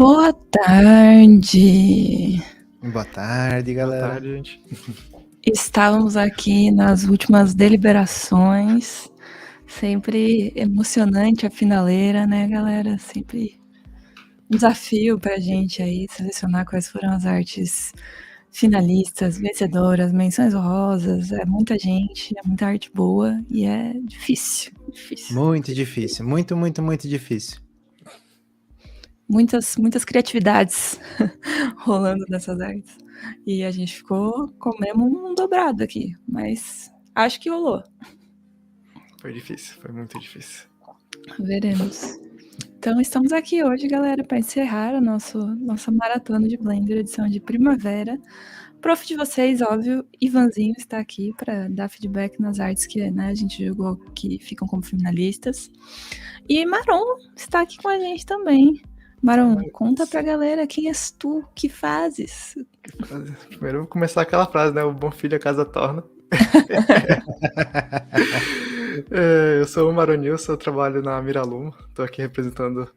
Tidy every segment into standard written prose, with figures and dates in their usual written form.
Boa tarde. Boa tarde, galera. Boa tarde, gente. Estávamos aqui nas últimas deliberações. Sempre emocionante a finaleira, né, galera? Sempre um desafio pra gente aí selecionar quais foram as artes finalistas, vencedoras, menções honrosas. É muita gente, é muita arte boa e é difícil. Muito difícil, muito difícil. Muitas criatividades rolando nessas artes. E a gente ficou comendo um dobrado aqui, mas acho que rolou. Foi difícil, foi muito difícil. Veremos. Então estamos aqui hoje, galera, para encerrar a nossa maratona de Blender, edição de primavera. Prof de vocês, óbvio, Ivanzinho está aqui para dar feedback nas artes que, né, a gente julgou que ficam como finalistas. E Maron está aqui com a gente também. Maron, conta pra galera quem és tu, que fazes? Primeiro eu vou começar aquela frase, né? O bom filho a casa torna. Eu sou o Maronilson, eu trabalho na Miralumo, tô aqui representando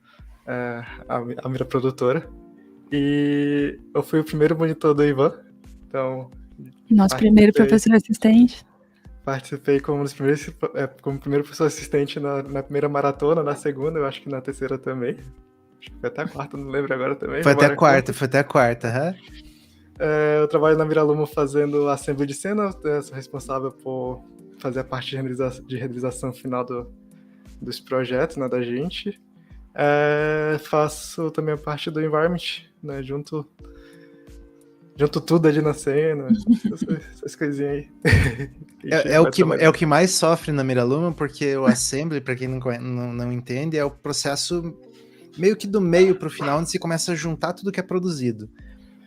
a Mira Produtora. E eu fui o primeiro monitor do Ivan, então... Nosso primeiro professor assistente. Participei como primeiro professor assistente na primeira maratona, na segunda, eu acho que na terceira também. Acho que foi até a quarta, não lembro agora também. Foi até a quarta, né? Eu trabalho na Miralumo fazendo assembly de cena, sou responsável por fazer a parte de renderização final dos projetos, né, da gente. Faço também a parte do environment, né, junto tudo ali na cena, essas coisinhas aí. É o que mais sofre na Miralumo, porque o assembly, para quem não entende, é o processo meio que do meio pro final, onde se começa a juntar tudo que é produzido.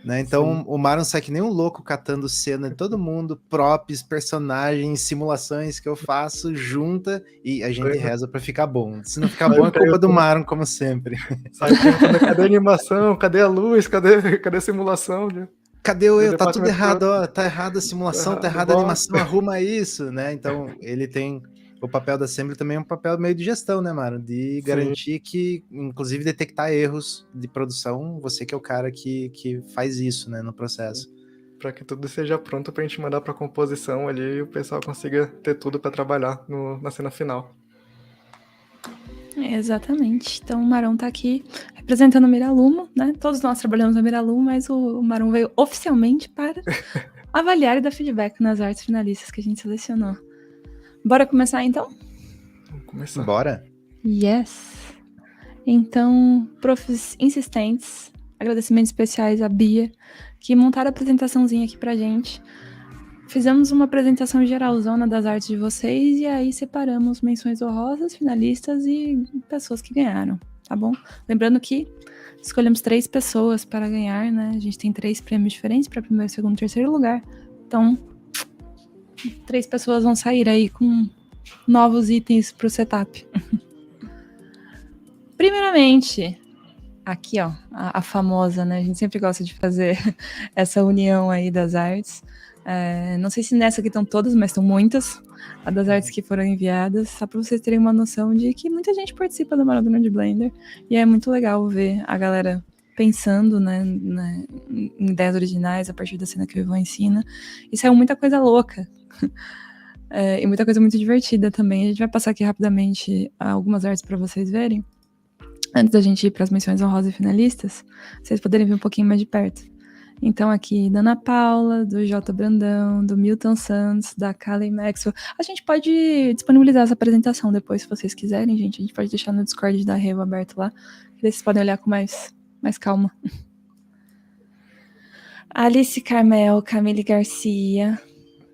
Né? Então, sim, o Maron sai que nem um louco catando cena de todo mundo, props, personagens, simulações que eu faço, junta e a gente reza pra ficar bom. Se não ficar bom, é culpa do Maron, como sempre. Sai perguntando, cadê a animação? Cadê a luz? Cadê a simulação? Cadê o eu? Tá tudo errado, ó. Tá errada a simulação, tá errada a animação, arruma isso, né? Então, ele tem... O papel da Assembly também é um papel meio de gestão, né, Maron? De garantir que, inclusive, detectar erros de produção, você que é o cara que faz isso, né, no processo. Para que tudo seja pronto pra gente mandar pra composição ali e o pessoal consiga ter tudo para trabalhar na cena final. Exatamente. Então o Maron tá aqui representando a Miralumo, né? Todos nós trabalhamos na Miralumo, mas o Maron veio oficialmente para avaliar e dar feedback nas artes finalistas que a gente selecionou. Bora começar, então? Vamos começar. Bora. Yes. Então, profs insistentes, agradecimentos especiais à Bia, que montaram a apresentaçãozinha aqui pra gente. Fizemos uma apresentação geralzona das artes de vocês e aí separamos menções honrosas, finalistas e pessoas que ganharam, tá bom? Lembrando que escolhemos 3 pessoas para ganhar, né? A gente tem 3 prêmios diferentes para primeiro, segundo e terceiro lugar. Então, 3 pessoas vão sair aí com novos itens pro setup. Primeiramente, aqui, ó, a famosa, né? A gente sempre gosta de fazer essa união aí das artes. Não sei se nessa aqui estão todas, mas estão muitas. A das artes que foram enviadas, só para vocês terem uma noção de que muita gente participa da Maratona de Blender. E é muito legal ver a galera pensando, né, em ideias originais a partir da cena que o Ivan ensina. E saiu muita coisa louca. E muita coisa muito divertida também. A gente vai passar aqui rapidamente algumas artes para vocês verem. Antes da gente ir para as menções honrosas e finalistas, vocês poderem ver um pouquinho mais de perto. Então aqui da Ana Paula, do J. Brandão, do Milton Santos, da Kalen Maxwell. A gente pode disponibilizar essa apresentação depois, se vocês quiserem, gente. A gente pode deixar no Discord da Revo aberto lá, que vocês podem olhar com mais calma. Alice Carmel, Camille Garcia,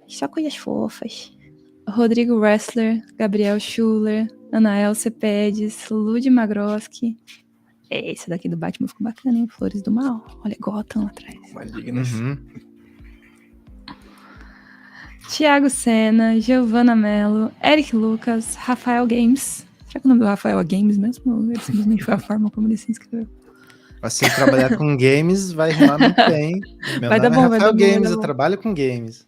só coisas fofas. Rodrigo Wrestler, Gabriel Schuller, Anael Cepedes, Lud Magroski. Esse daqui do Batman ficou bacana, hein? Flores do Mal. Olha, Gotham lá atrás. Malignas. Thiago Senna, Giovana Mello, Eric Lucas, Rafael Games. Será que o nome do Rafael é Games mesmo? Ele simplesmente foi a forma como ele se inscreveu. Assim, trabalhar com games vai rimar muito bem. Meu Vai nome dar bom, é Rafael vai dar bom, Games, vai dar eu bom. trabalho com games.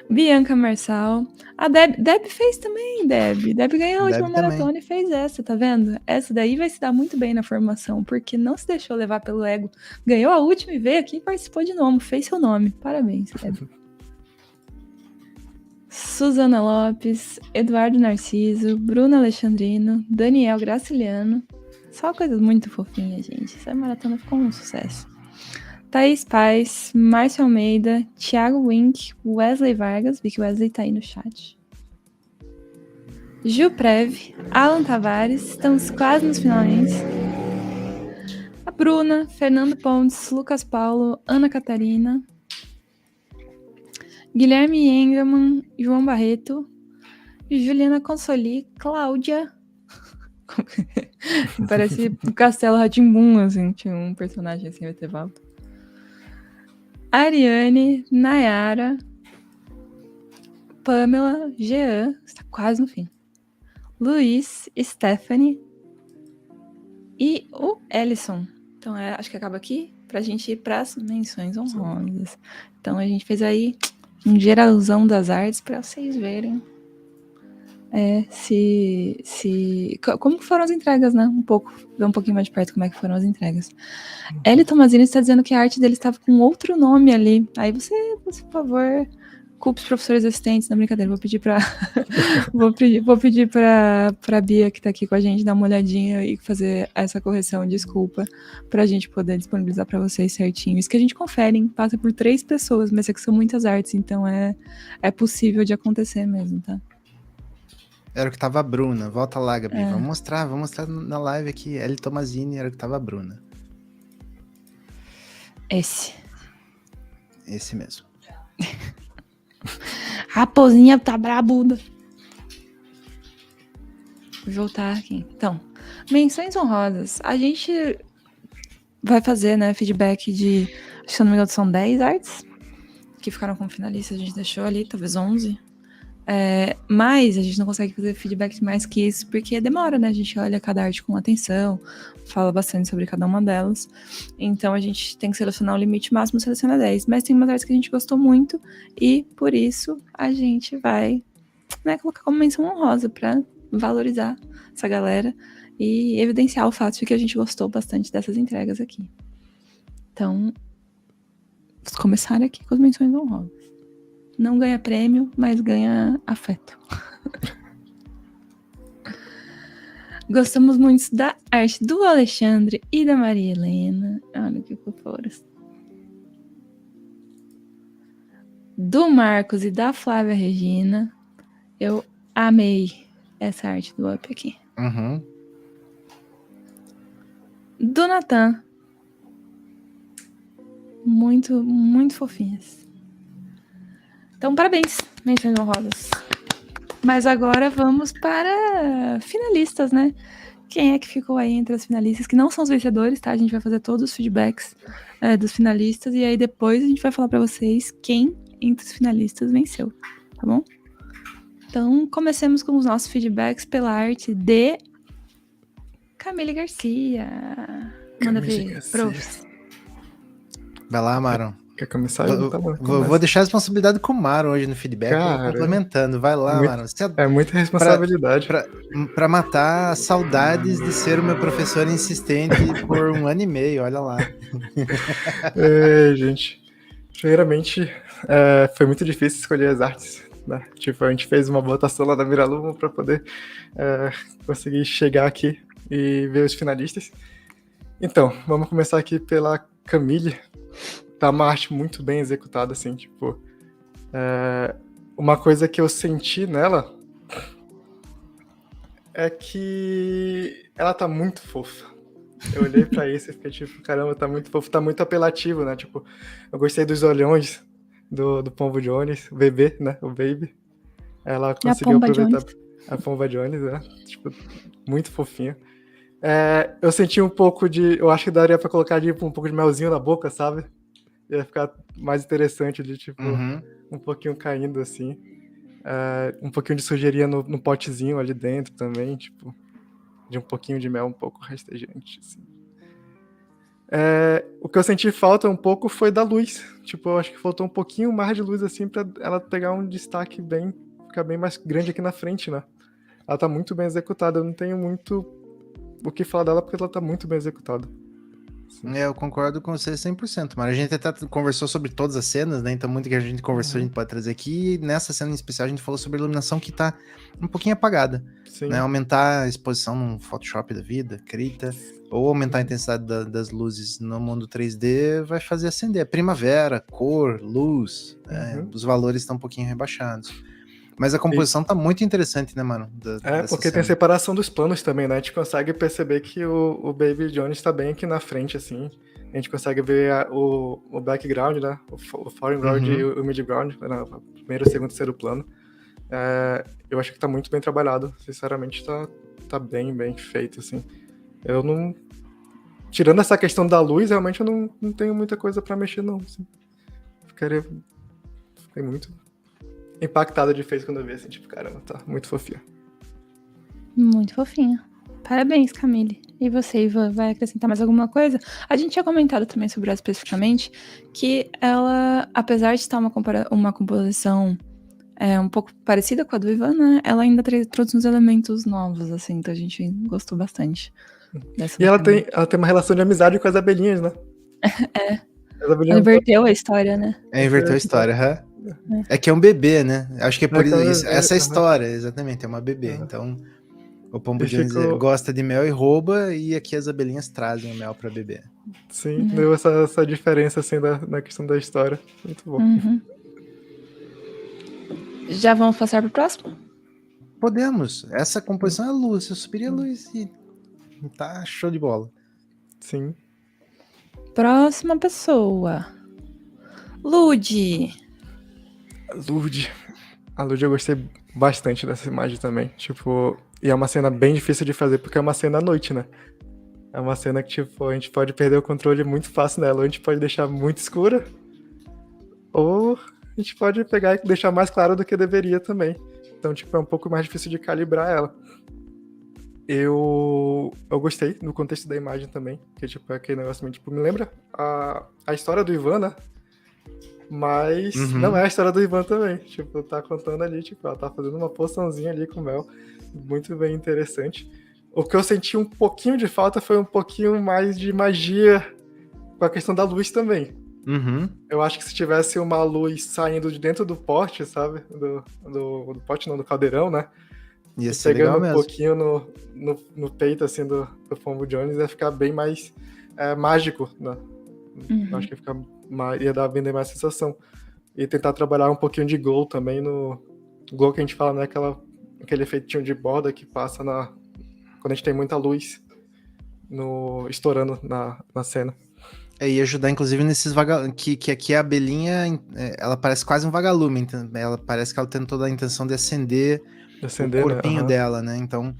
Bianca Marçal. A Deb fez também, Deb. Deb ganhou a última Deb maratona também. e fez essa, tá vendo? Essa daí vai se dar muito bem na formação, porque não se deixou levar pelo ego. Ganhou a última e veio aqui e participou de novo, fez seu nome. Parabéns, Deb. Suzana Lopes, Eduardo Narciso, Bruna Alexandrino, Daniel Graciliano. Só coisas muito fofinhas, gente. Essa maratona ficou um sucesso. Thaís Paz, Márcio Almeida, Thiago Wink, Wesley Vargas, vi que o Wesley tá aí no chat. Gil Prev, Alan Tavares, estamos quase nos finalmente. A Bruna, Fernando Pontes, Lucas Paulo, Ana Catarina, Guilherme Engelman, João Barreto, Juliana Consoli, Cláudia. Parece o Castelo Rá-Tim-Bum, assim, tinha um personagem assim, vai ter volta. Ariane, Nayara, Pamela, Jean, está quase no fim. Luiz, Stephanie e o Ellison. Então, acho que acaba aqui pra gente ir pras menções honrosas. Então, a gente fez aí um geralzão das artes pra vocês verem como que foram as entregas, né? Ver um pouquinho mais de perto como é que foram as entregas. Eli Tomazini está dizendo que a arte dele estava com outro nome ali. Aí você, por favor, culpe os professores assistentes, na brincadeira. Vou pedir para vou pedir para Bia, que está aqui com a gente, dar uma olhadinha e fazer essa correção, desculpa, para a gente poder disponibilizar para vocês certinho. Isso que a gente confere, hein? Passa por 3 pessoas, mas é que são muitas artes, então é possível de acontecer mesmo, tá? Era o que tava a Bruna. Volta lá, Gabi. Vamos mostrar na live aqui. Eli Tomazini era o que tava a Bruna. Esse mesmo. Raposinha tá brabuda. Vou voltar aqui. Então, menções honrosas. A gente vai fazer, né, feedback de, acho que se não me engano são 10 artes que ficaram como finalistas. A gente deixou ali, talvez 11. Mas a gente não consegue fazer feedback mais que isso, porque demora, né? A gente olha cada arte com atenção, fala bastante sobre cada uma delas. Então a gente tem que selecionar o limite máximo, seleciona 10. Mas tem umas artes que a gente gostou muito e por isso a gente vai, né, colocar como menção honrosa para valorizar essa galera e evidenciar o fato de que a gente gostou bastante dessas entregas aqui. Então, vamos começar aqui com as menções honrosas. Não ganha prêmio, mas ganha afeto. Gostamos muito da arte do Alexandre e da Maria Helena. Olha que foforas. Do Marcos e da Flávia Regina. Eu amei essa arte do Up aqui. Uhum. Do Natan. Muito, muito fofinhas. Então, parabéns, menções honrosas. Mas agora vamos para finalistas, né? Quem é que ficou aí entre as finalistas, que não são os vencedores, tá? A gente vai fazer todos os feedbacks dos finalistas e aí depois a gente vai falar para vocês quem entre os finalistas venceu, tá bom? Então, comecemos com os nossos feedbacks pela arte de Camille Garcia. Manda ver, profs. Vai lá, Maron. Quer começar? Vou deixar a responsabilidade com o Maron hoje no feedback, complementando. Vai lá, Maron. É muita responsabilidade. Pra matar saudades de ser o meu professor insistente por 1 ano e meio, olha lá. Gente, primeiramente, foi muito difícil escolher as artes, né? Tipo, a gente fez uma votação lá da Miralumo para poder conseguir chegar aqui e ver os finalistas. Então, vamos começar aqui pela Camille. Tá uma arte muito bem executada, assim, tipo... uma coisa que eu senti nela é que ela tá muito fofa. Eu olhei pra isso e fiquei tipo, caramba, tá muito fofo, tá muito apelativo, né? Tipo, eu gostei dos olhões do Pombo Jones, o bebê, né? O baby. Ela conseguiu aproveitar Jones. A Pomba Jones, né? Tipo, muito fofinha. Eu senti um pouco de... Eu acho que daria pra colocar tipo, um pouco de melzinho na boca, sabe? Ia ficar mais interessante de, tipo, um pouquinho caindo, assim. Um pouquinho de sujeirinha no potezinho ali dentro também, tipo, de um pouquinho de mel um pouco rastejante, assim. O que eu senti falta um pouco foi da luz. Tipo, eu acho que faltou um pouquinho mais de luz, assim, pra ela pegar um destaque ficar bem mais grande aqui na frente, né? Ela tá muito bem executada, eu não tenho muito o que falar dela porque ela tá muito bem executada. Eu concordo com você 100%, mas a gente até conversou sobre todas as cenas, né? Então, muito que a gente conversou, a gente pode trazer aqui. E nessa cena em especial, a gente falou sobre a iluminação que tá um pouquinho apagada. Sim. Né? Aumentar a exposição num Photoshop da vida, Krita, ou aumentar a intensidade das luzes no mundo 3D vai fazer acender. Primavera, cor, luz, né? Os valores estão um pouquinho rebaixados. Mas a composição tá muito interessante, né, mano? Porque tem a separação dos planos também, né? A gente consegue perceber que o Baby Jones tá bem aqui na frente, assim. A gente consegue ver o background, né? O foreground e o midground, né? Primeiro, segundo e terceiro plano. Eu acho que tá muito bem trabalhado. Sinceramente, tá bem feito, assim. Eu não... Tirando essa questão da luz, realmente eu não tenho muita coisa pra mexer, não. Assim. Fiquei muito impactado de feito quando eu vi, assim, tipo, caramba, tá muito fofinha. Muito fofinha. Parabéns, Camille. E você, Ivan, vai acrescentar mais alguma coisa? A gente tinha comentado também sobre ela especificamente, que ela, apesar de estar uma composição um pouco parecida com a do Ivan, né? Ela ainda trouxe uns elementos novos, assim, então a gente gostou bastante dessa. E ela tem uma relação de amizade com as abelhinhas, né? Ela inverteu a história, né? Inverteu a história, É que é um bebê, né? Acho que é por isso. Essa é a história, exatamente, é uma bebê. Então, o Pombo Jones gosta de mel e rouba, e aqui as abelhinhas trazem o mel pra beber. Sim, deu essa diferença, assim, na questão da história. Muito bom. Já vamos passar pro próximo? Podemos. Essa composição é a luz. Eu subiria a luz e tá show de bola. Sim. Próxima pessoa. Lud. A Lud eu gostei bastante dessa imagem também. Tipo, e é uma cena bem difícil de fazer porque é uma cena à noite, né? É uma cena que, tipo, a gente pode perder o controle muito fácil nela. Ou a gente pode deixar muito escura, ou a gente pode pegar e deixar mais claro do que deveria também. Então, tipo, é um pouco mais difícil de calibrar ela. Eu gostei do contexto da imagem também, que tipo, é aquele negócio, tipo, me lembra a história do Ivan, né? Mas não é a história do Ivan também. Tipo, tá contando ali, tipo, ela tá fazendo uma poçãozinha ali com mel. Muito bem interessante. O que eu senti um pouquinho de falta foi um pouquinho mais de magia com a questão da luz também. Eu acho que se tivesse uma luz saindo de dentro do pote, sabe? Do pote não, do caldeirão, né? Ia ser legal mesmo. Um pouquinho no peito, assim, do Pombo Jones, ia ficar bem mais mágico, né? Eu acho que ia dar bem mais sensação. E tentar trabalhar um pouquinho de glow também no... Glow que a gente fala, né? Aquele efeitinho de borda que passa quando a gente tem muita luz estourando na cena. E ajudar, inclusive, nesses que aqui a abelhinha, ela parece quase um vagalume, então ela parece que ela tem toda a intenção de acender o corpinho dela, né? Então,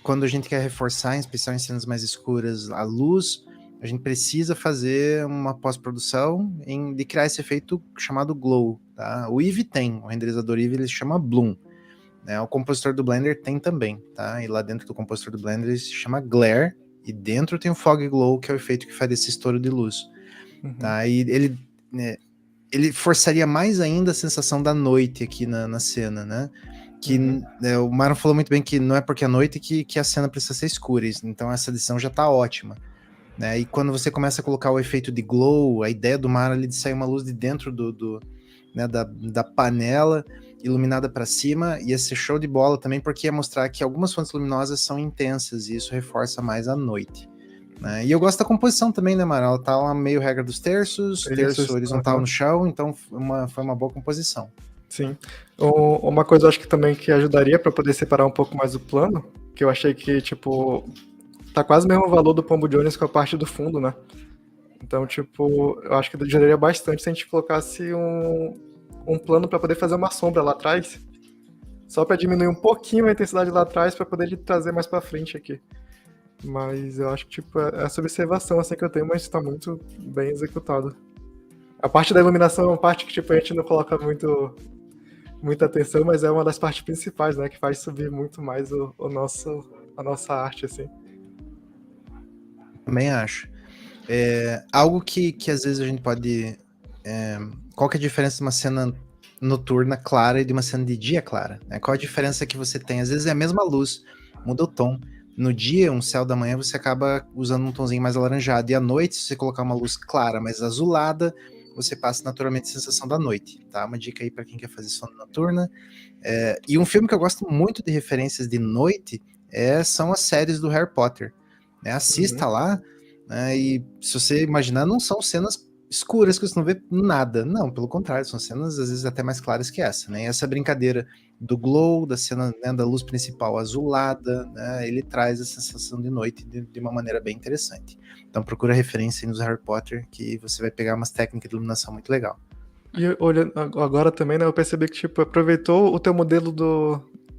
quando a gente quer reforçar, em especial em cenas mais escuras, a luz, a gente precisa fazer uma pós-produção de criar esse efeito chamado glow, tá? O Eevee tem, o renderizador Eevee, ele se chama Bloom, né? O compositor do Blender tem também, tá? E lá dentro do compositor do Blender ele se chama Glare, e dentro tem o Fog Glow, que é o efeito que faz esse estouro de luz, tá? E ele forçaria mais ainda a sensação da noite aqui na cena, né? Que o Maron falou muito bem que não é porque é noite que a cena precisa ser escura, então essa edição já tá ótima, né? E quando você começa a colocar o efeito de glow, a ideia do Maron ali de sair uma luz de dentro né, da panela iluminada para cima, ia ser show de bola também, porque ia mostrar que algumas fontes luminosas são intensas e isso reforça mais a noite, né? E eu gosto da composição também, né, Maron? Ela tá lá meio regra dos terços, terço horizontal no chão, então foi uma boa composição. Sim. Uma coisa eu acho que também que ajudaria para poder separar um pouco mais o plano, que eu achei que, tipo, tá quase o mesmo valor do Pombo Jones com a parte do fundo, né? Então, tipo, eu acho que ajudaria bastante se a gente colocasse um plano para poder fazer uma sombra lá atrás, só para diminuir um pouquinho a intensidade lá atrás para poder trazer mais para frente aqui. Mas eu acho que, tipo, essa observação assim que eu tenho, mas tá muito bem executado. A parte da iluminação é uma parte que, tipo, a gente não coloca muita atenção, mas é uma das partes principais, né? Que faz subir muito mais a nossa arte, assim. Também acho. Algo que às vezes a gente pode... qual que é a diferença de uma cena noturna clara e de uma cena de dia clara? Né? Qual a diferença que você tem? Às vezes é a mesma luz, muda o tom. No dia, um céu da manhã, você acaba usando um tomzinho mais alaranjado. E à noite, se você colocar uma luz clara, mais azulada, você passa naturalmente a sensação da noite. Tá? Uma dica aí para quem quer fazer sono noturna. E um filme que eu gosto muito de referências de noite são as séries do Harry Potter. Né? Assista lá, né? E se você imaginar, não são cenas escuras que você não vê nada. Não, pelo contrário, são cenas às vezes até mais claras que essa, né? E essa brincadeira do glow, da cena, né, da luz principal azulada, né, ele traz a sensação de noite de uma maneira bem interessante. Então procura referência aí nos Harry Potter, que você vai pegar umas técnicas de iluminação muito legal. E olhando agora também, né, eu percebi que, tipo, aproveitou o teu modelo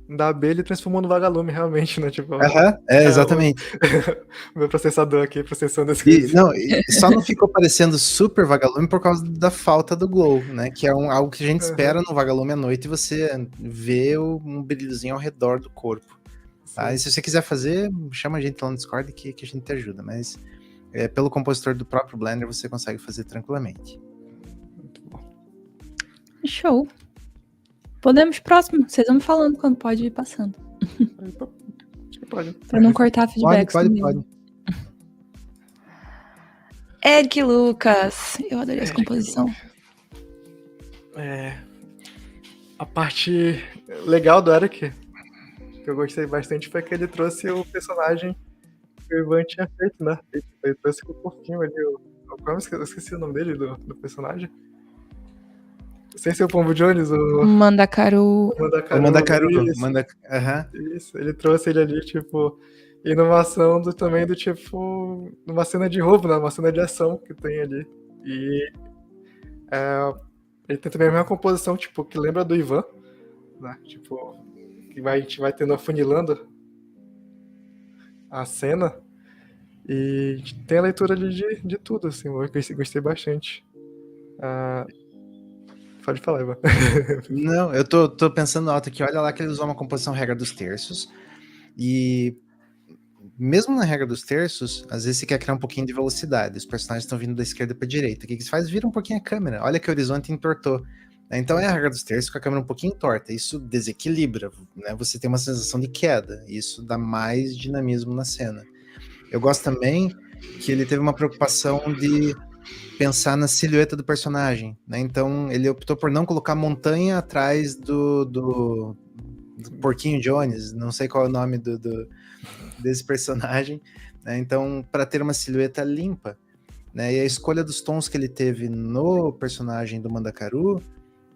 da abelha e transformou no vagalume, realmente, né? Tipo, exatamente. O meu processador aqui, processando as coisas. Só não ficou parecendo super vagalume por causa da falta do glow, né? Que é algo que a gente espera no vagalume à noite, você vê um brilhozinho ao redor do corpo. Tá? E se você quiser fazer, chama a gente lá no Discord que a gente te ajuda, mas pelo compositor do próprio Blender você consegue fazer tranquilamente. Muito bom. Show. Podemos próximo. Vocês vão me falando quando pode ir passando. Acho que pode. Pra não cortar feedbacks. Pode. Eric Lucas. Eu adorei essa composição. A parte legal do Eric, que eu gostei bastante, foi que ele trouxe o personagem que o Ivan tinha feito, né? Ele trouxe o corpinho ali. Eu esqueci o nome dele, do personagem. Sem ser o Pombo Jones, o Mandacaru. Isso, ele trouxe ele ali, tipo, inovação também do tipo, numa cena de roubo, né? Uma cena de ação que tem ali. E ele tem também a mesma composição, tipo, que lembra do Ivan, né? Tipo, que a gente vai tendo afunilando a cena. E tem a leitura ali de tudo, assim, eu gostei bastante. Pode falar, Ivan. Não, eu tô pensando alto aqui, olha lá que ele usou uma composição regra dos terços, e mesmo na regra dos terços, às vezes você quer criar um pouquinho de velocidade, os personagens estão vindo da esquerda para direita, o que você faz? Vira um pouquinho a câmera, olha que o horizonte entortou. Então é a regra dos terços com a câmera um pouquinho torta, isso desequilibra, né? Você tem uma sensação de queda, isso dá mais dinamismo na cena. Eu gosto também que ele teve uma preocupação de pensar na silhueta do personagem, né? Então ele optou por não colocar montanha atrás do Porquinho Jones, não sei qual é o nome desse personagem, né? Então para ter uma silhueta limpa, né? E a escolha dos tons que ele teve no personagem do Mandacaru,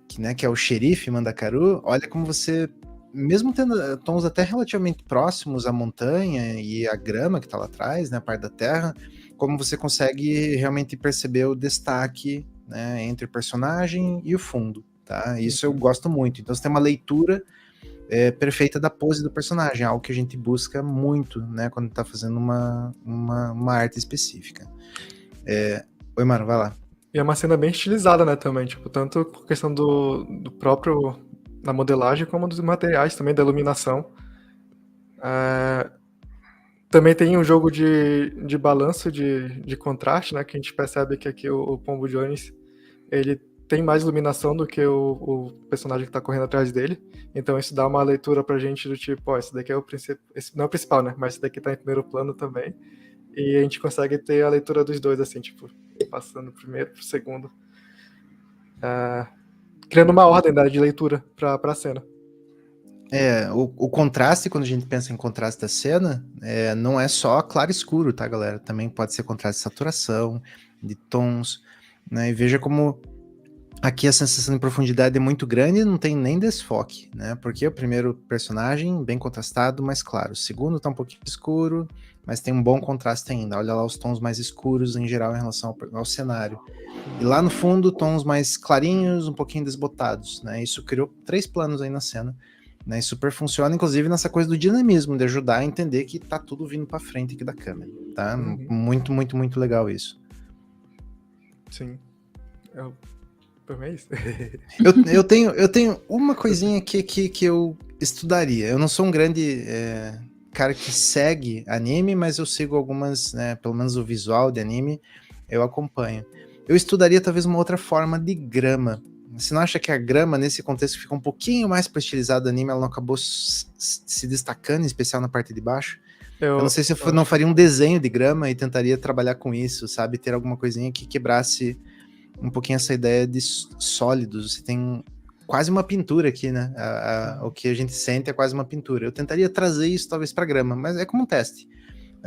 que é o xerife Mandacaru, olha como você, mesmo tendo tons até relativamente próximos à montanha e à grama que está lá atrás, né, a parte da terra, como você consegue realmente perceber o destaque, né, entre o personagem e o fundo, tá? Isso eu gosto muito. Então você tem uma leitura perfeita da pose do personagem, algo que a gente busca muito, né, quando está fazendo uma arte específica. Oi, mano, vai lá. E é uma cena bem estilizada, né, também, tipo, tanto com a questão do próprio, da modelagem, como dos materiais também, da iluminação. Também tem um jogo de balanço, de contraste, né, que a gente percebe que aqui o Pombo Jones, ele tem mais iluminação do que o personagem que tá correndo atrás dele, então isso dá uma leitura pra gente do tipo, esse daqui é o principal, não é o principal, né, mas esse daqui tá em primeiro plano também, e a gente consegue ter a leitura dos dois, assim, tipo, passando do primeiro pro segundo, criando uma ordem, né, de leitura pra cena. O contraste, quando a gente pensa em contraste da cena, não é só claro e escuro, tá, galera? Também pode ser contraste de saturação, de tons, né? E veja como aqui a sensação de profundidade é muito grande e não tem nem desfoque, né? Porque o primeiro personagem, bem contrastado, mais claro. O segundo tá um pouquinho escuro, mas tem um bom contraste ainda. Olha lá os tons mais escuros em geral em relação ao cenário. E lá no fundo, tons mais clarinhos, um pouquinho desbotados, né? Isso criou 3 planos aí na cena. Né, e super funciona, inclusive, nessa coisa do dinamismo, de ajudar a entender que tá tudo vindo pra frente aqui da câmera, tá? Muito, muito, muito legal isso. Sim. Também é isso. eu tenho uma coisinha que eu estudaria. Eu não sou um grande cara que segue anime, mas eu sigo algumas, né, pelo menos o visual de anime, eu acompanho. Eu estudaria talvez uma outra forma de grama. Você não acha que a grama, nesse contexto, fica um pouquinho mais para estilizado do anime, ela não acabou se destacando, em especial na parte de baixo? Eu não sei se eu não faria um desenho de grama e tentaria trabalhar com isso, sabe? Ter alguma coisinha que quebrasse um pouquinho essa ideia de sólidos. Você tem quase uma pintura aqui, né? O que a gente sente é quase uma pintura. Eu tentaria trazer isso talvez para grama, mas é como um teste.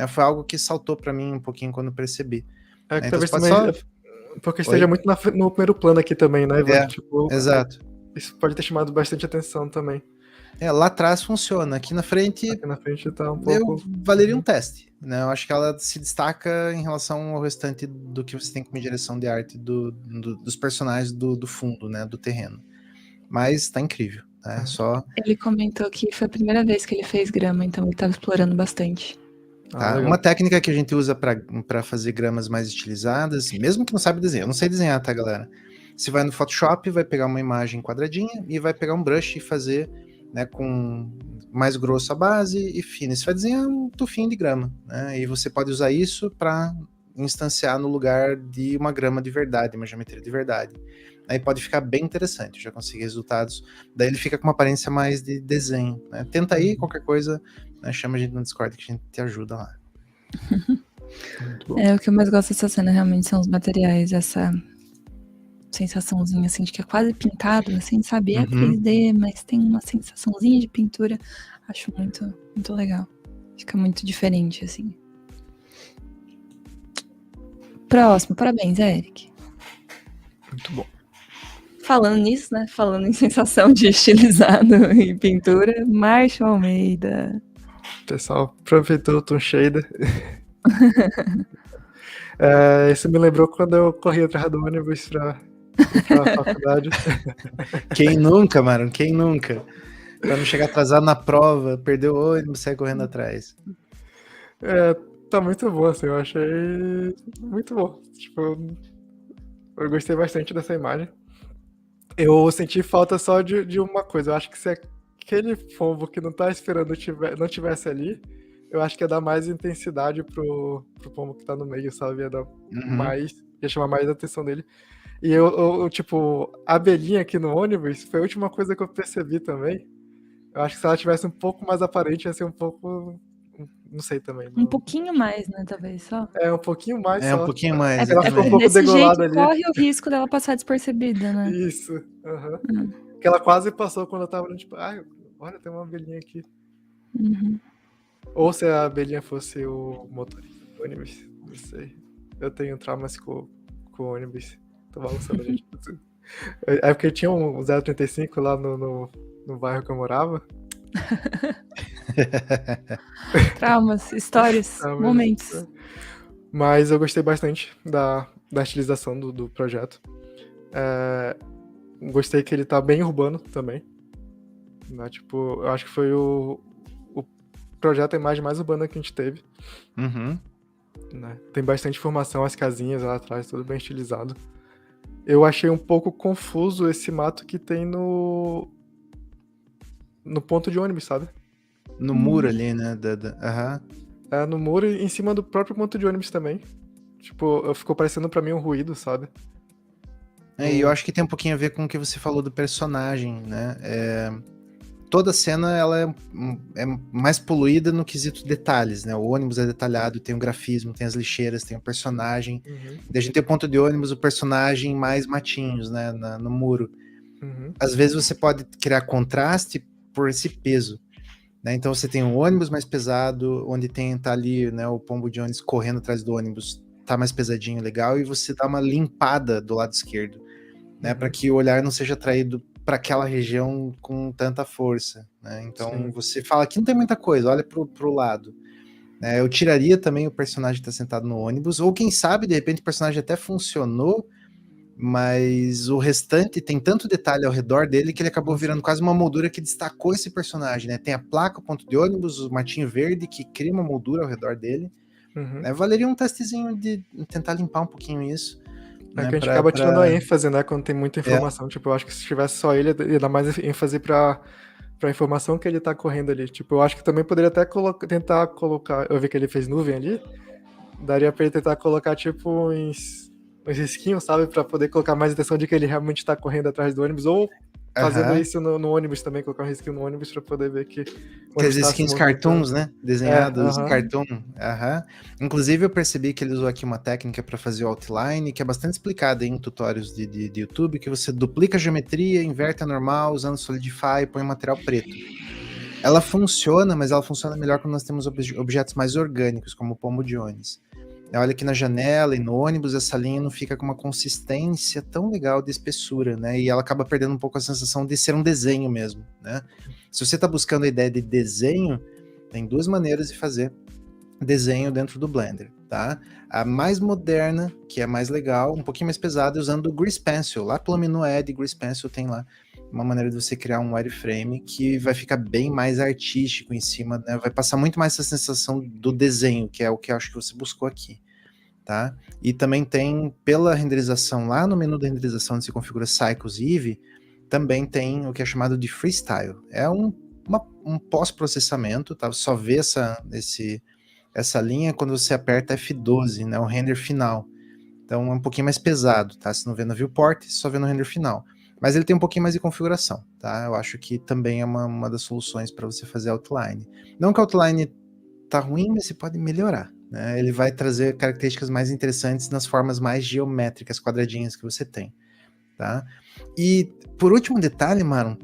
Foi algo que saltou para mim um pouquinho quando eu percebi. Que então talvez também porque esteja muito no primeiro plano aqui também, né, Ivan? Tipo, exato. Isso pode ter chamado bastante atenção também. Lá atrás funciona, aqui na frente tá um pouco... valeria um teste, né? Eu acho que ela se destaca em relação ao restante do que você tem como direção de arte dos personagens do fundo, né, do terreno. Mas tá incrível, né? Só... Ele comentou que foi a primeira vez que ele fez grama, então ele tava explorando bastante. Tá? Uma técnica que a gente usa para fazer gramas mais estilizadas, mesmo que não sabe desenhar, eu não sei desenhar, tá, galera? Você vai no Photoshop, vai pegar uma imagem quadradinha e vai pegar um brush e fazer, né, com mais grosso a base e fino. Você vai desenhar um tufinho de grama, né? E você pode usar isso para instanciar no lugar de uma grama de verdade, uma geometria de verdade. Aí pode ficar bem interessante, eu já consegui resultados. Daí ele fica com uma aparência mais de desenho, né? Tenta aí, qualquer coisa, né, chama a gente no Discord que a gente te ajuda lá. O que eu mais gosto dessa cena realmente são os materiais, essa sensaçãozinha assim de que é quase pintado, assim, sabe? É 3D, mas tem uma sensaçãozinha de pintura. Acho muito, muito legal. Fica muito diferente, assim. Próximo, parabéns, Eric. Muito bom. Falando nisso, né? Falando em sensação de estilizado e pintura, Marshall Almeida. O pessoal aproveitou o Toon Shader. Isso me lembrou quando eu corri atrás do ônibus pra faculdade. Quem nunca, mano? Quem nunca? Pra não chegar atrasado na prova, perder o ônibus e sair correndo atrás. Tá muito bom, assim, eu achei muito bom. Tipo, eu gostei bastante dessa imagem. Eu senti falta só de uma coisa. Eu acho que se aquele pombo que não tá esperando não tivesse ali, eu acho que ia dar mais intensidade pro pombo que tá no meio, sabe? Ia chamar mais a atenção dele. E eu, tipo, a abelhinha aqui no ônibus foi a última coisa que eu percebi também. Eu acho que se ela tivesse um pouco mais aparente, ia ser um pouco... Não sei também. Um pouquinho mais, né, talvez, só. Um pouquinho mais só. Um pouquinho mais. Ela ficou um pouco degolada ali. Corre o risco dela passar despercebida, né? Isso. Que ela quase passou quando eu tava olhando, tipo, olha, tem uma abelhinha aqui. Ou se a abelhinha fosse o motorista do ônibus, não sei. Eu tenho traumas com o ônibus. Tô balançando, gente. É porque tinha um 035 lá no bairro que eu morava. Traumas, histórias, momentos. Mas eu gostei bastante da estilização do projeto. Gostei que ele tá bem urbano também. Né? Tipo, eu acho que foi o projeto, a imagem mais urbana que a gente teve. Né? Tem bastante informação, as casinhas lá atrás, tudo bem estilizado. Eu achei um pouco confuso esse mato que tem no ponto de ônibus, sabe? No muro ali, né? No muro e em cima do próprio ponto de ônibus também. Tipo, ficou parecendo pra mim um ruído, sabe? E eu acho que tem um pouquinho a ver com o que você falou do personagem, né? Toda cena, ela é mais poluída no quesito detalhes, né? O ônibus é detalhado, tem o grafismo, tem as lixeiras, tem o personagem. Daí a gente tem o ponto de ônibus, o personagem mais matinhos, né? No muro. Às vezes você pode criar contraste por esse peso, né? Então você tem um ônibus mais pesado, onde tá ali, né, o pombo de ônibus correndo atrás do ônibus, tá mais pesadinho, legal, e você dá uma limpada do lado esquerdo, né, para que o olhar não seja atraído para aquela região com tanta força, né? Então você fala que não tem muita coisa, olha pro lado. Eu tiraria também o personagem que tá sentado no ônibus, ou quem sabe, de repente o personagem até funcionou, mas o restante tem tanto detalhe ao redor dele que ele acabou virando quase uma moldura que destacou esse personagem, né? Tem a placa, o ponto de ônibus, o matinho verde que cria uma moldura ao redor dele. Valeria um testezinho de tentar limpar um pouquinho isso. Que a gente acaba tirando a ênfase, né? Quando tem muita informação. Tipo, eu acho que se tivesse só ele, ia dar mais ênfase pra pra informação que ele tá correndo ali. Tipo, eu acho que também poderia até tentar colocar... Eu vi que ele fez nuvem ali. Daria pra ele tentar colocar, tipo, uns risquinhos, sabe? Pra poder colocar mais atenção de que ele realmente tá correndo atrás do ônibus. Ou fazendo isso no ônibus também, colocar um risquinho no ônibus pra poder ver que o Aqueles ônibus tá se skins movimentando. cartoons, né? Desenhados em aham. cartoon. Inclusive, eu percebi que ele usou aqui uma técnica para fazer o outline, que é bastante explicada em tutoriais de YouTube, que você duplica a geometria, inverte a normal, usando Solidify e põe um material preto. Ela funciona, mas ela funciona melhor quando nós temos objetos mais orgânicos, como o pombo de ônibus. Olha aqui na janela e no ônibus, essa linha não fica com uma consistência tão legal de espessura, né? E ela acaba perdendo um pouco a sensação de ser um desenho mesmo, né? Se você está buscando a ideia de desenho, tem duas maneiras de fazer desenho dentro do Blender, tá? A mais moderna, que é mais legal, um pouquinho mais pesada, é usando o Grease Pencil. Lá pelo menu Add, Grease Pencil tem lá uma maneira de você criar um wireframe que vai ficar bem mais artístico em cima, né? Vai passar muito mais essa sensação do desenho, que é o que eu acho que você buscou aqui, tá? E também tem, pela renderização, lá no menu da renderização, onde se configura Cycles e Eevee, também tem o que é chamado de Freestyle. É um pós-processamento, tá? Só vê essa linha quando você aperta F12, né? O render final. Então é um pouquinho mais pesado, tá? Se não vê no viewport, só vê no render final. Mas ele tem um pouquinho mais de configuração, tá? Eu acho que também é uma das soluções para você fazer outline. Não que a outline tá ruim, mas você pode melhorar, né? Ele vai trazer características mais interessantes nas formas mais geométricas, quadradinhas que você tem, tá? E, por último detalhe, Maron,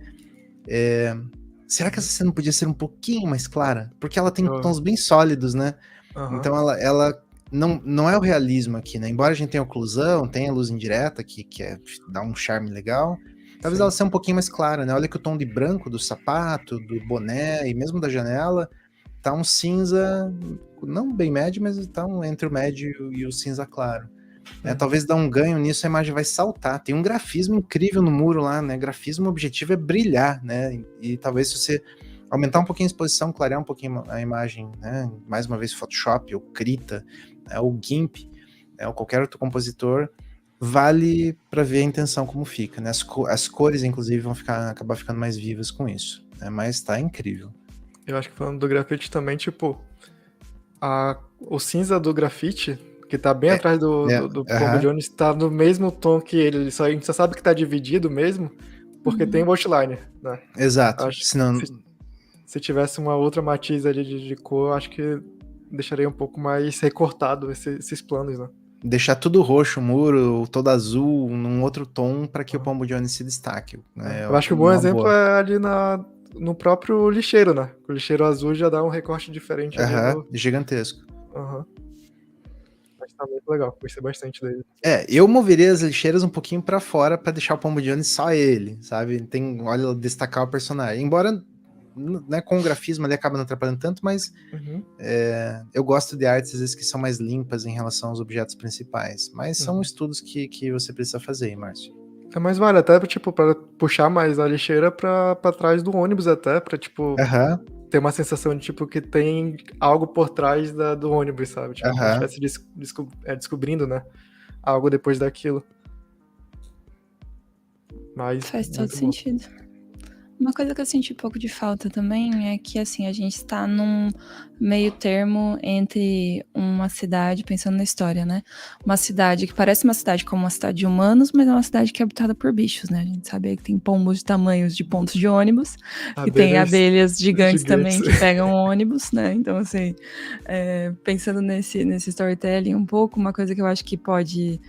será que essa cena podia ser um pouquinho mais clara? Porque ela tem tons bem sólidos, né? Então ela não é o realismo aqui, né? Embora a gente tenha oclusão, tenha luz indireta, que dá um charme legal, talvez ela seja um pouquinho mais clara, né? Olha que o tom de branco do sapato, do boné e mesmo da janela tá um cinza, não bem médio, mas tá entre o médio e o cinza claro. Talvez dá um ganho nisso, a imagem vai saltar. Tem um grafismo incrível no muro lá, né? Grafismo, o objetivo é brilhar, né? E talvez se você aumentar um pouquinho a exposição, clarear um pouquinho a imagem, né? Mais uma vez Photoshop, ou Krita, ou GIMP, ou qualquer outro compositor, vale para ver a intenção como fica, né? As cores, inclusive, vão acabar ficando mais vivas com isso, né? Mas tá incrível. Eu acho que falando do grafite também, tipo, o cinza do grafite, que tá bem atrás do pombo de ônibus, tá no mesmo tom que ele. A gente só sabe que tá dividido mesmo, porque tem o outline, né? Exato. Se tivesse uma outra matiz ali de cor, acho que deixaria um pouco mais recortado esses planos, né? Deixar tudo roxo, o muro todo azul, num outro tom, para que o pombo de ônibus se destaque. Né? Eu acho que um bom exemplo é ali no próprio lixeiro, né? O lixeiro azul já dá um recorte diferente. Gigantesco. Mas tá muito legal, gostei bastante dele. Eu moveria as lixeiras um pouquinho para fora para deixar o pombo de ônibus só ele, sabe? Olha, destacar o personagem. Embora, né, com o grafismo ele acaba não atrapalhando tanto, mas eu gosto de artes às vezes que são mais limpas em relação aos objetos principais. Mas são estudos que você precisa fazer, Márcio. Mas vale até, tipo, pra puxar mais a lixeira pra trás do ônibus até, pra, tipo, ter uma sensação de, tipo, que tem algo por trás do ônibus, sabe? Tipo, como se estivesse descobrindo, né? Algo depois daquilo. Mas faz todo sentido. Uma coisa que eu senti um pouco de falta também é que, assim, a gente está num meio termo entre uma cidade, pensando na história, né? Uma cidade que parece uma cidade como uma cidade de humanos, mas é uma cidade que é habitada por bichos, né? A gente sabe que tem pombos de tamanhos de pontos de ônibus, e tem abelhas gigantes também que pegam ônibus, né? Então, assim, pensando nesse storytelling um pouco, uma coisa que eu acho que pode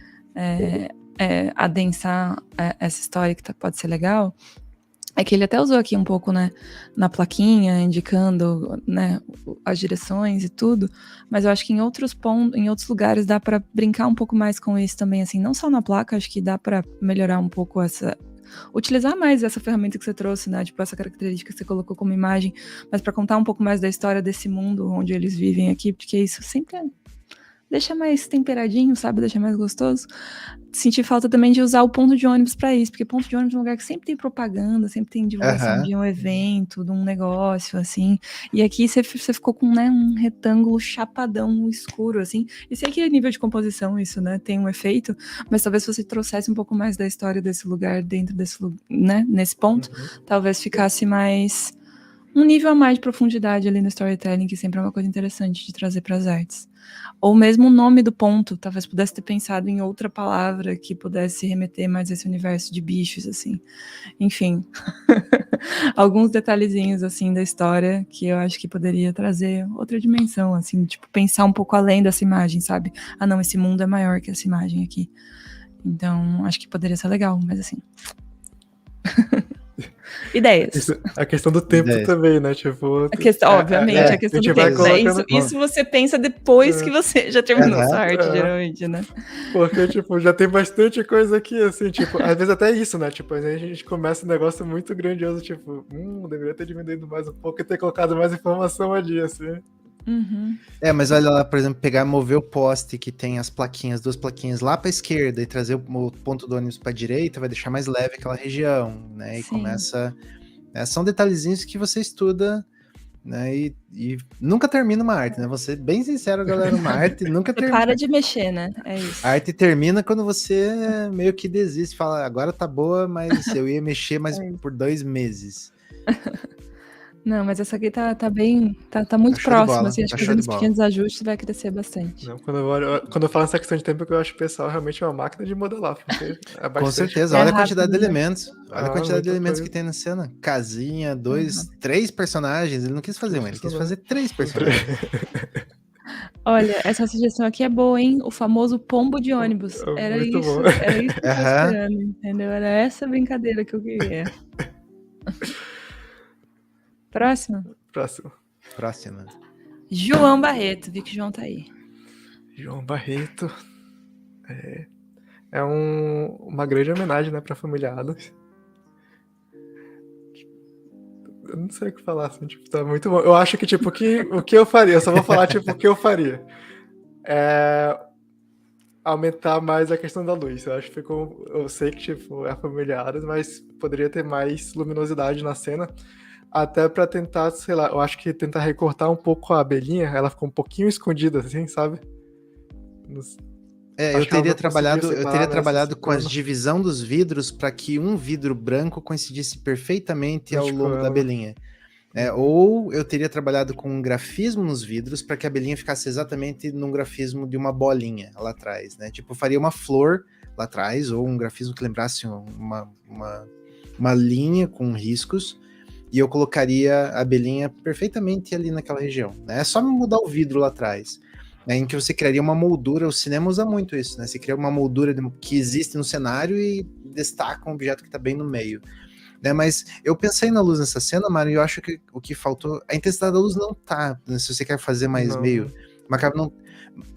adensar essa história, que pode ser legal, é que ele até usou aqui um pouco, né, na plaquinha, indicando, né, as direções e tudo, mas eu acho que em outros lugares dá para brincar um pouco mais com isso também, assim, não só na placa, acho que dá para melhorar um pouco utilizar mais essa ferramenta que você trouxe, né, tipo essa característica que você colocou como imagem, mas para contar um pouco mais da história desse mundo onde eles vivem aqui, porque isso sempre deixa mais temperadinho, sabe? Deixa mais gostoso. Senti falta também de usar o ponto de ônibus para isso, porque ponto de ônibus é um lugar que sempre tem propaganda, sempre tem divulgação de um evento, de um negócio, assim. E aqui você ficou com, né, um retângulo chapadão escuro, assim. E sei que é nível de composição isso, né? Tem um efeito, mas talvez se você trouxesse um pouco mais da história desse lugar dentro desse, né, nesse ponto, talvez ficasse mais um nível a mais de profundidade ali no storytelling, que sempre é uma coisa interessante de trazer para as artes. Ou mesmo o nome do ponto, talvez pudesse ter pensado em outra palavra que pudesse remeter mais a esse universo de bichos, assim. Enfim, alguns detalhezinhos, assim, da história que eu acho que poderia trazer outra dimensão, assim, tipo, pensar um pouco além dessa imagem, sabe? Ah, não, esse mundo é maior que essa imagem aqui. Então, acho que poderia ser legal, mas assim... Ideias. A questão do tempo também, né? Tipo, a questão, obviamente, a questão do tempo. Isso você pensa depois que você já terminou sua arte, geralmente, né? Porque, tipo, já tem bastante coisa aqui, assim, tipo, às vezes até isso, né? Tipo, a gente começa um negócio muito grandioso, tipo, deveria ter diminuído mais um pouco e ter colocado mais informação ali, assim. Uhum. Mas olha lá, por exemplo, mover o poste que tem as plaquinhas, 2 plaquinhas lá para esquerda e trazer o ponto do ônibus para direita, vai deixar mais leve aquela região, né? Sim. E começa... são detalhezinhos que você estuda, né? E nunca termina uma arte, né? Vou ser bem sincero, galera, uma arte nunca termina. Para de mexer, né? É isso. A arte termina quando você meio que desiste, fala, agora tá boa, mas eu ia mexer mais por 2 meses. Não, mas essa aqui tá bem, tá muito próxima, assim, acho que fazendo os pequenos ajustes vai crescer bastante. Não, quando eu falo nessa questão de tempo, que eu acho que o pessoal realmente é uma máquina de modelar, porque é bastante... Com certeza, olha a quantidade de elementos, olha a quantidade de elementos que tem na cena, casinha, 3 personagens, ele não quis fazer ele quis fazer 3 personagens. Olha, essa sugestão aqui é boa, hein? O famoso pombo de ônibus. Era isso que eu tava esperando, entendeu? Era essa brincadeira que eu queria. Próxima. João Barreto. Vi que o João tá aí. João Barreto é uma grande homenagem, né, pra família Addams. Eu não sei o que falar, assim, tipo, tá muito bom. Eu acho que, tipo, o que eu faria, eu só vou falar, tipo, o que eu faria. Aumentar mais a questão da luz. Eu acho que eu sei que, tipo, é a família Addams, mas poderia ter mais luminosidade na cena. Até pra tentar, sei lá, eu acho que tentar recortar um pouco a abelhinha, ela ficou um pouquinho escondida, assim, sabe? Eu teria trabalhado com a divisão dos vidros para que um vidro branco coincidisse perfeitamente ao longo da abelhinha. Ou eu teria trabalhado com um grafismo nos vidros para que a abelhinha ficasse exatamente num grafismo de uma bolinha lá atrás, né? Tipo, eu faria uma flor lá atrás, ou um grafismo que lembrasse uma linha com riscos, e eu colocaria a abelhinha perfeitamente ali naquela região, né? É só mudar o vidro lá atrás, né, em que você criaria uma moldura. O cinema usa muito isso, né? Você cria uma moldura que existe no cenário e destaca um objeto que está bem no meio, né? Mas eu pensei na luz nessa cena, Mário, e eu acho que o que faltou, a intensidade da luz não tá, né? Se você quer fazer mais meio macabro, não,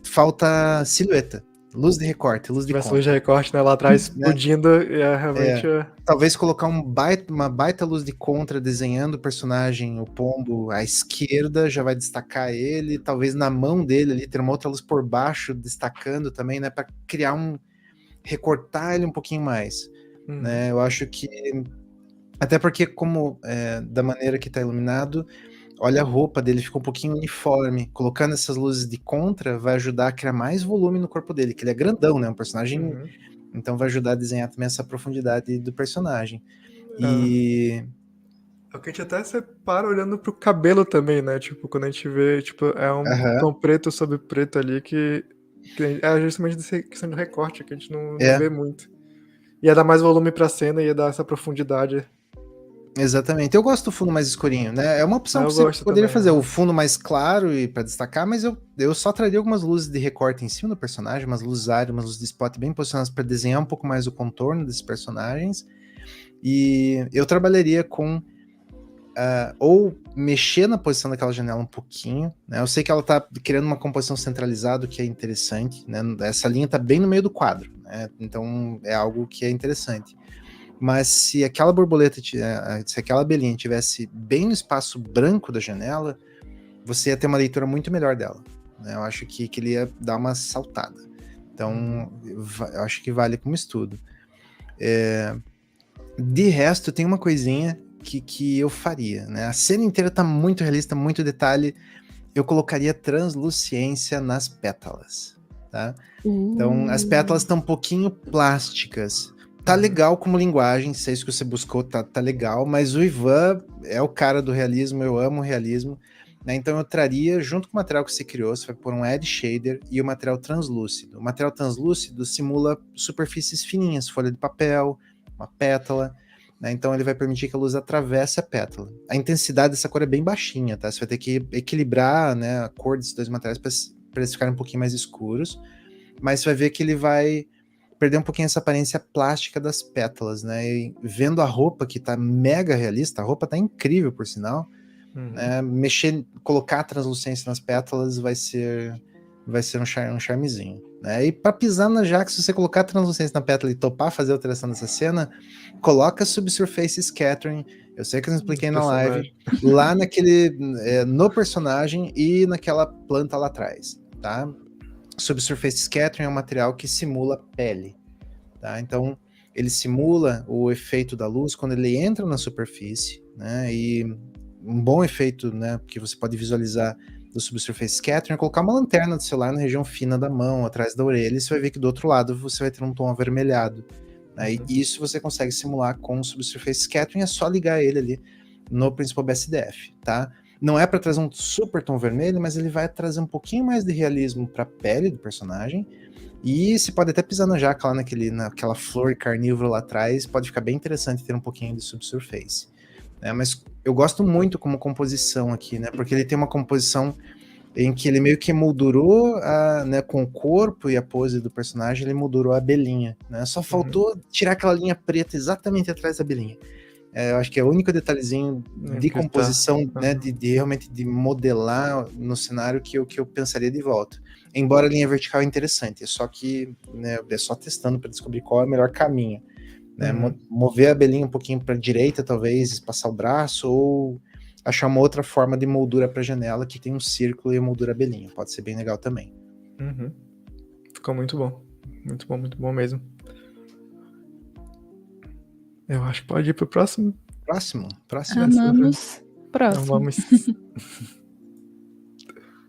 falta silhueta. Luz de recorte, luz de contra. Luz de recorte, né, lá atrás explodindo, realmente... Talvez colocar uma baita luz de contra desenhando o personagem, o pombo, à esquerda, já vai destacar ele, talvez na mão dele ali ter uma outra luz por baixo, destacando também, né, para criar recortar ele um pouquinho mais, né, eu acho que, até porque como da maneira que tá iluminado, olha a roupa dele, ficou um pouquinho uniforme. Colocando essas luzes de contra vai ajudar a criar mais volume no corpo dele, que ele é grandão, né? Um personagem... Então vai ajudar a desenhar também essa profundidade do personagem. E... É o que a gente até separa olhando pro cabelo também, né? Tipo, quando a gente vê, tipo, é um tom preto sobre preto ali que é justamente dessa questão do recorte que a gente não vê muito. Ia dar mais volume pra cena, ia dar essa profundidade. Exatamente. Eu gosto do fundo mais escurinho, né? É uma opção que você poderia fazer, o fundo mais claro e para destacar, mas eu só traria algumas luzes de recorte em cima do personagem, umas luzes áreas, umas luzes de spot bem posicionadas para desenhar um pouco mais o contorno desses personagens. E eu trabalharia com ou mexer na posição daquela janela um pouquinho, né? Eu sei que ela tá criando uma composição centralizada, que é interessante, né? Essa linha tá bem no meio do quadro, né? Então é algo que é interessante. Mas se aquela borboleta, se aquela abelhinha estivesse bem no espaço branco da janela, você ia ter uma leitura muito melhor dela, né? Eu acho que ele ia dar uma saltada. Então, eu acho que vale como estudo. De resto, tem uma coisinha que eu faria, né? A cena inteira tá muito realista, muito detalhe. Eu colocaria transluciência nas pétalas, tá? Então, as pétalas estão um pouquinho plásticas, Tá legal como linguagem, se é isso que você buscou, tá legal, mas o Ivan é o cara do realismo, eu amo o realismo, né? Então eu traria, junto com o material que você criou, você vai pôr um Edge Shader e o material translúcido. O material translúcido simula superfícies fininhas, folha de papel, uma pétala, né? Então ele vai permitir que a luz atravesse a pétala. A intensidade dessa cor é bem baixinha, tá? Você vai ter que equilibrar, né, a cor desses dois materiais para eles ficarem um pouquinho mais escuros, mas você vai ver que ele vai perder um pouquinho essa aparência plástica das pétalas, né? E vendo a roupa que tá mega realista, a roupa tá incrível, por sinal, né? Colocar a translucência nas pétalas vai ser um charmezinho, né? E para pisar na Jax, se você colocar a translucência na pétala e topar fazer a alteração dessa cena, coloca Subsurface Scattering, eu sei que eu não expliquei na live, lá no personagem e naquela planta lá atrás, tá? Subsurface Scattering é um material que simula pele, tá? Então, ele simula o efeito da luz quando ele entra na superfície, né? E um bom efeito, né, que você pode visualizar do Subsurface Scattering é colocar uma lanterna do celular na região fina da mão, atrás da orelha, e você vai ver que do outro lado você vai ter um tom avermelhado, né? E isso você consegue simular com o Subsurface Scattering, é só ligar ele ali no Principal BSDF, tá? Não é para trazer um super tom vermelho, mas ele vai trazer um pouquinho mais de realismo para a pele do personagem. E você pode até pisar na jaca lá naquela flor carnívora lá atrás. Pode ficar bem interessante ter um pouquinho de subsurface. Né? Mas eu gosto muito como composição aqui, né? Porque ele tem uma composição em que ele meio que moldurou né, com o corpo e a pose do personagem, ele moldurou a abelhinha. Né? Só faltou tirar aquela linha preta exatamente atrás da abelhinha. Eu acho que é o único detalhezinho de composição, né, de realmente de modelar no cenário que eu pensaria de volta. Embora a linha vertical é interessante, é só que, né, é só testando para descobrir qual é o melhor caminho. Né? Mover a abelhinha um pouquinho para a direita, talvez, passar o braço, ou achar uma outra forma de moldura para a janela que tem um círculo e a moldura abelhinha. Pode ser bem legal também. Ficou muito bom. Muito bom mesmo. Eu acho que pode ir pro próximo. Próximo. Amamos. Próximo. Então vamos.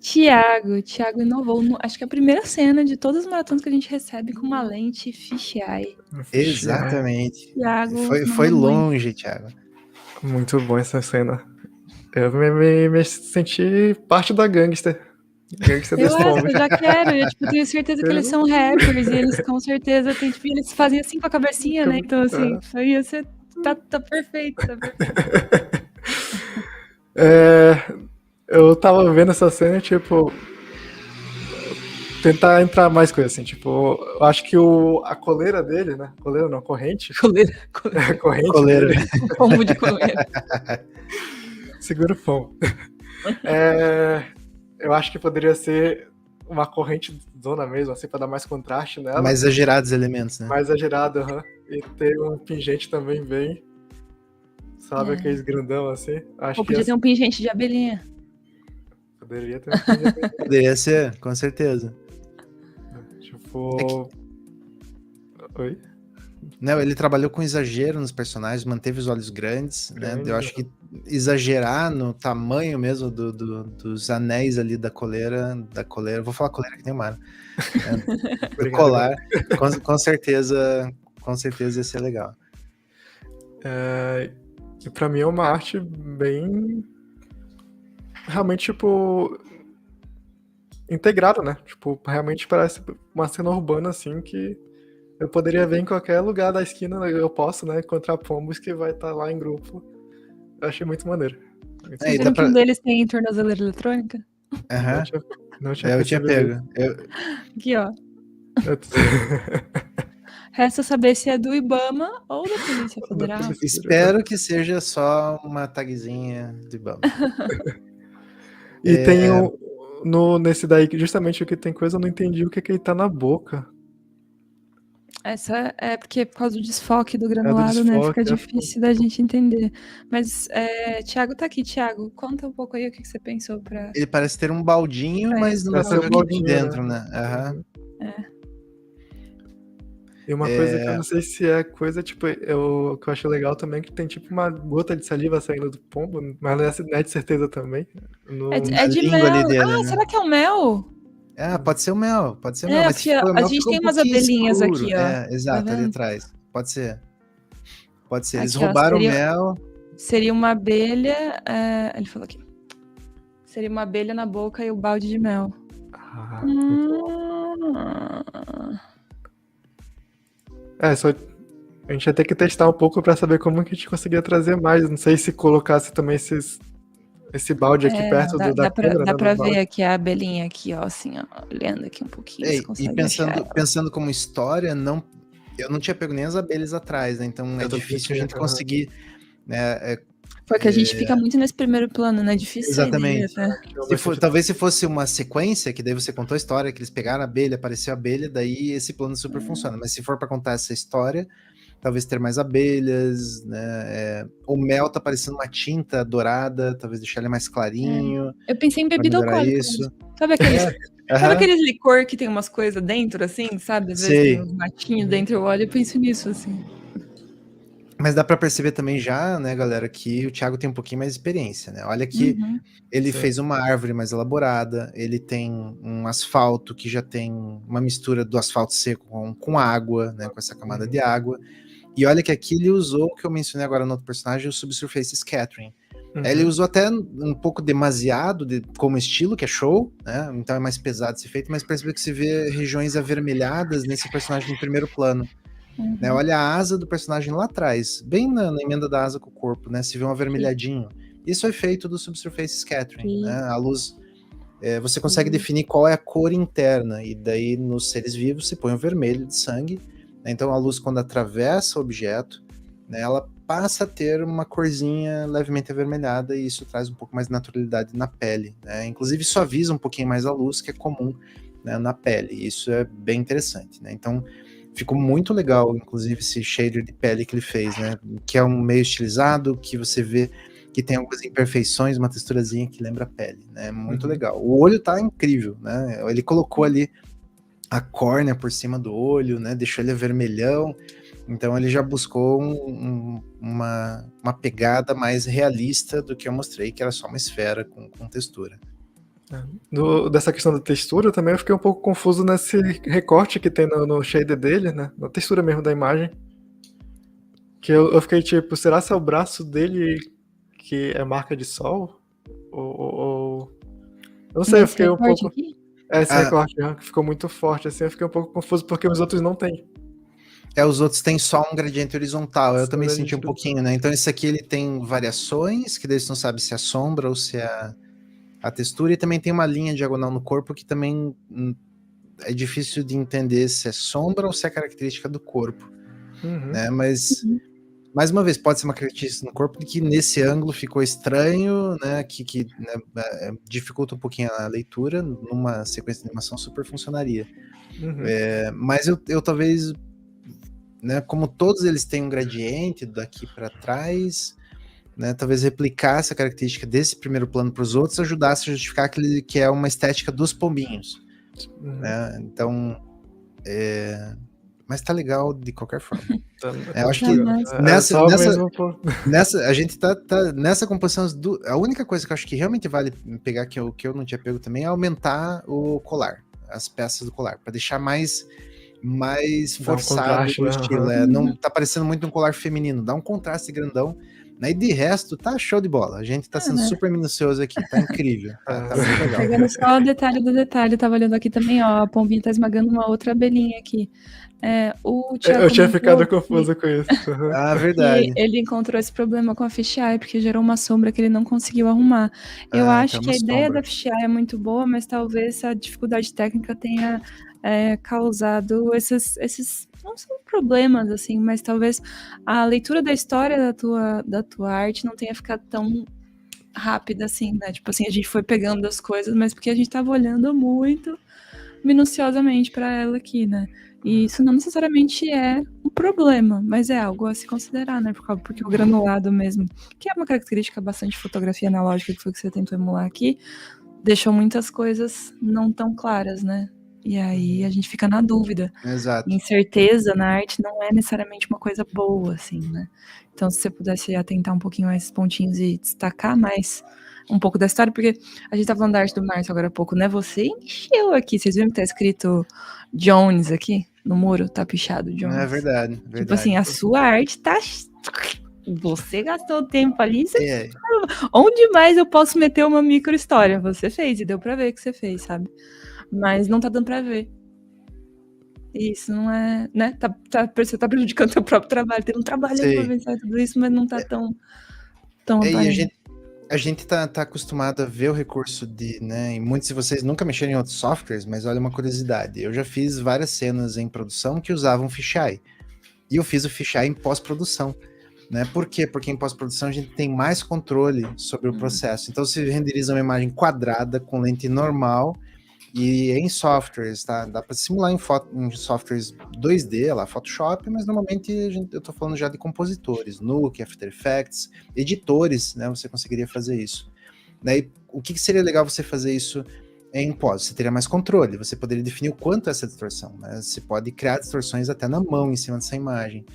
Tiago inovou. Acho que é a primeira cena de todas as maratonas que a gente recebe com uma lente fisheye. Exatamente. Thiago, foi longe, Thiago. Muito bom essa cena. Eu me senti parte da gangster. Eu já quero. Eu tenho certeza que eles são rappers e eles com certeza eles fazem assim com a cabecinha, né? Então, assim, isso aí você tá perfeito. Eu tava vendo essa cena, tentar entrar mais coisa, assim, eu acho que a coleira dele, né? Coleira não, corrente. Coleira. Coleira. Pombo de coleira. Segura o pombo. Eu acho que poderia ser uma corrente zona mesmo, assim, pra dar mais contraste nela. Mais exagerados elementos, né? Mais exagerado, E ter um pingente também bem, sabe, aqueles grandão, assim. Ou podia ter um pingente de abelhinha. Poderia ter um pingente de abelhinha. Poderia ser, com certeza. Oi? Não, ele trabalhou com exagero nos personagens, manteve os olhos grandes, né? Eu acho que exagerar no tamanho mesmo dos anéis ali da coleira, vou falar coleira que nem o Mara, do colar, com certeza ia ser legal. E pra mim é uma arte bem, realmente, integrada, né? Realmente parece uma cena urbana, assim, que eu poderia ver em qualquer lugar da esquina, eu posso, né, encontrar pombos que vai estar lá em grupo. Eu achei muito maneiro. Vocês viram que um deles tem tornozeleira eletrônica? Não tinha eu tinha pego. Aqui, ó. Resta saber se é do Ibama ou da Polícia Federal. Espero que seja só uma tagzinha do Ibama. E tem nesse daí, justamente o que tem coisa, eu não entendi o que ele tá na boca. Essa é porque por causa do desfoque do granulado, né? Fica difícil da gente entender. Mas Thiago tá aqui. Thiago, conta um pouco aí o que você pensou pra... Ele parece ter um baldinho, mas não dá pra ver o que tem dentro, né? E uma coisa que eu não sei se é coisa, que eu achei legal também, que tem uma gota de saliva saindo do pombo, mas não é de certeza também. É de mel. Ali dele, né? Será que é o mel? Pode ser o mel, mas a gente tem umas abelhinhas aqui, ó. Exato, ali atrás. Pode ser. Pode ser. Eles Aqui, ó, roubaram o mel. Seria uma abelha. Ele falou aqui. Seria uma abelha na boca e o balde de mel. A gente ia ter que testar um pouco pra saber como que a gente conseguia trazer mais. Não sei se colocasse também esse balde aqui perto da câmera. Dá pra ver aqui a abelhinha aqui, ó, assim, ó, olhando aqui um pouquinho. E pensando como história, eu não tinha pego nem as abelhas atrás, né? Então é difícil a gente conseguir, né? Porque a gente fica muito nesse primeiro plano, né? Difícil. Exatamente. Talvez se fosse uma sequência, que daí você contou a história, que eles pegaram a abelha, apareceu a abelha, daí esse plano super funciona. Mas se for para contar essa história, talvez ter mais abelhas, né? O mel tá parecendo uma tinta dourada, talvez deixar ele mais clarinho. Eu pensei em bebida alcoólica. Isso. Sabe aqueles licor que tem umas coisas dentro, assim, sabe? Às vezes tem uns matinhos dentro, eu olho e penso nisso, assim. Mas dá para perceber também já, né, galera, que o Thiago tem um pouquinho mais de experiência, né? Olha que ele fez uma árvore mais elaborada, ele tem um asfalto que já tem uma mistura do asfalto seco com água, né, com essa camada de água. E olha que aqui ele usou o que eu mencionei agora no outro personagem, o Subsurface Scattering. Ele usou até um pouco demasiado como estilo, que é show, né? Então é mais pesado esse efeito, mas percebe que se vê regiões avermelhadas nesse personagem no primeiro plano. Né, olha a asa do personagem lá atrás, bem na emenda da asa com o corpo, né? Se vê um avermelhadinho. Isso é feito do Subsurface Scattering, né? A luz, você consegue definir qual é a cor interna, e daí nos seres vivos você põe o vermelho de sangue, né? Então a luz, quando atravessa o objeto, né, ela passa a ter uma corzinha levemente avermelhada, e isso traz um pouco mais de naturalidade na pele, né? Inclusive suaviza um pouquinho mais a luz, que é comum, né, na pele, e isso é bem interessante, né? Então ficou muito legal, inclusive, esse shader de pele que ele fez, né? Que é um meio estilizado, que você vê que tem algumas imperfeições, uma texturazinha que lembra a pele, né? Muito legal. O olho tá incrível, né? Ele colocou ali a córnea por cima do olho, né? Deixou ele vermelhão. Então ele já buscou uma pegada mais realista do que eu mostrei, que era só uma esfera com textura. Dessa questão da textura também eu fiquei um pouco confuso nesse recorte que tem no shader dele, né? Na textura mesmo da imagem. Que eu fiquei tipo, será que é o braço dele que é marca de sol? Ou... Eu não sei, eu fiquei um pouco... Aqui? Esse recorte que ficou muito forte, assim, eu fiquei um pouco confuso porque os outros não tem. Os outros têm só um gradiente horizontal, eu também senti um pouquinho, né? Então esse aqui ele tem variações, que daí você não sabe se é a sombra ou se é a textura, e também tem uma linha diagonal no corpo que também é difícil de entender se é sombra ou se é característica do corpo, né? Mas, mais uma vez, pode ser uma característica no corpo que nesse ângulo ficou estranho, né? Que né, dificulta um pouquinho a leitura, numa sequência de animação super funcionaria. Mas eu talvez, né, como todos eles têm um gradiente daqui para trás, né, talvez replicar essa característica desse primeiro plano para os outros ajudasse a justificar que é uma estética dos pombinhos, né? Então, mas tá legal de qualquer forma. Eu acho que nessa a gente tá nessa composição, a única coisa que eu acho que realmente vale pegar, que eu não tinha pego também, é aumentar o colar, as peças do colar, para deixar mais forçado o estilo. Não tá parecendo muito um colar feminino, dá um contraste grandão. E de resto, tá show de bola. A gente tá sendo super minucioso aqui, tá incrível. Tá muito legal. Pegando só o detalhe do detalhe, tava olhando aqui também, ó, a pombinha tá esmagando uma outra abelhinha aqui. O Thiago eu tinha ficado confuso com isso. Verdade. Ele encontrou esse problema com a fisheye, porque gerou uma sombra que ele não conseguiu arrumar. Eu acho que a ideia da fisheye é muito boa, mas talvez a dificuldade técnica tenha causado esses não são problemas, assim, mas talvez a leitura da história da tua arte não tenha ficado tão rápida, assim, né? Tipo assim, a gente foi pegando as coisas, mas porque a gente tava olhando muito minuciosamente para ela aqui, né? E isso não necessariamente é um problema, mas é algo a se considerar, né? Porque o granulado mesmo, que é uma característica bastante de fotografia analógica, que foi o que você tentou emular aqui, deixou muitas coisas não tão claras, né? E aí a gente fica na dúvida. Exato. Incerteza na arte não é necessariamente uma coisa boa, assim, né? Então, se você pudesse atentar um pouquinho mais esses pontinhos e destacar mais um pouco da história, porque a gente tá falando da arte do Márcio agora há pouco, né? Você encheu aqui, vocês viram que tá escrito Jones aqui? no muro, tá pichado, Não é Jones. verdade, verdade. Tipo assim, a sua arte tá... Você gastou tempo ali, É, onde mais eu posso meter uma micro história? Você fez, e deu pra ver que você fez, sabe? Mas não tá dando pra ver. Isso não é, né? Você tá prejudicando seu próprio trabalho. Tem um trabalho aí pra sei. pensar em tudo isso, mas não tá tão E aparente. a gente tá acostumado a ver o recurso de, né? E muitos de vocês nunca mexeram em outros softwares, mas olha uma curiosidade. Eu já fiz várias cenas em produção que usavam fisheye. E eu fiz o fisheye em pós-produção. Né? Por quê? Porque em pós-produção a gente tem mais controle sobre o processo. Então você renderiza uma imagem quadrada com lente normal e em softwares, tá? Dá para simular em softwares 2D, lá, Photoshop, mas normalmente eu tô falando já de compositores, Nuke, After Effects, editores, né? Você conseguiria fazer isso. Daí, o que seria legal você fazer isso em pós? Você teria mais controle, você poderia definir o quanto é essa distorção, né? Você pode criar distorções até na mão em cima dessa imagem.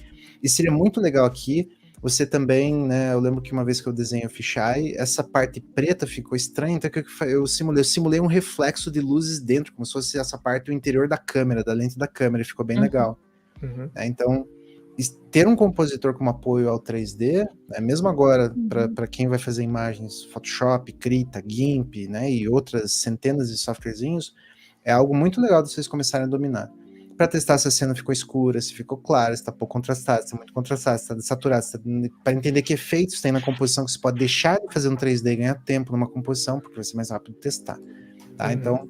E seria muito legal aqui você também, né, eu lembro que uma vez que eu desenhei o fisheye, essa parte preta ficou estranha, então eu simulei um reflexo de luzes dentro, como se fosse essa parte, o interior da câmera, da lente da câmera, ficou bem legal. Então, ter um compositor como apoio ao 3D, né, mesmo agora, para quem vai fazer imagens, Photoshop, Krita, GIMP, né, e outras centenas de softwarezinhos, é algo muito legal de vocês começarem a dominar. Para testar se a cena ficou escura, se ficou clara, se está pouco contrastada, se está muito contrastada, se está desaturada, para entender que efeitos tem na composição que você pode deixar de fazer no 3D e ganhar tempo numa composição, porque vai ser mais rápido de testar. Tá? Então,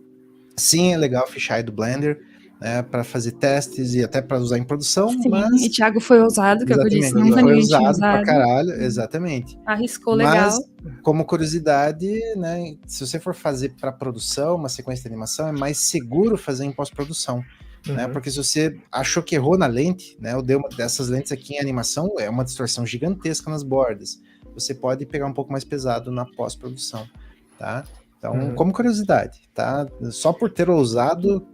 sim, é legal o fisheye do Blender, né, para fazer testes e até para usar em produção, Sim, mas... e Thiago foi ousado, que é o que eu disse, nunca foi ninguém tinha usado pra usado. caralho, exatamente. Arriscou Mas, legal. como curiosidade, né, se você for fazer para produção, uma sequência de animação, é mais seguro fazer em pós-produção. Né, porque se você achou que errou na lente, né, eu dei uma dessas lentes aqui em animação, é uma distorção gigantesca nas bordas. Você pode pegar um pouco mais pesado na pós-produção, tá? Então, como curiosidade, tá? Só por ter ousado,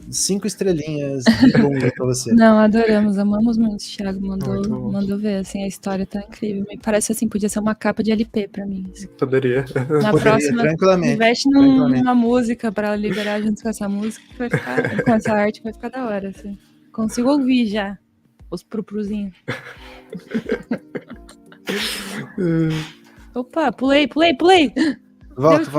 5 estrelinhas de bunda pra você. Não, adoramos, amamos muito. O Thiago mandou ver, assim, a história tá incrível. Me parece assim, podia ser uma capa de LP pra mim. Assim. Poderia. Na próxima, tranquilamente. investe numa música pra liberar junto com essa música, que vai ficar, com essa arte, vai ficar da hora, assim. Consigo ouvir já os prupruzinhos. Opa, pulei. Volta.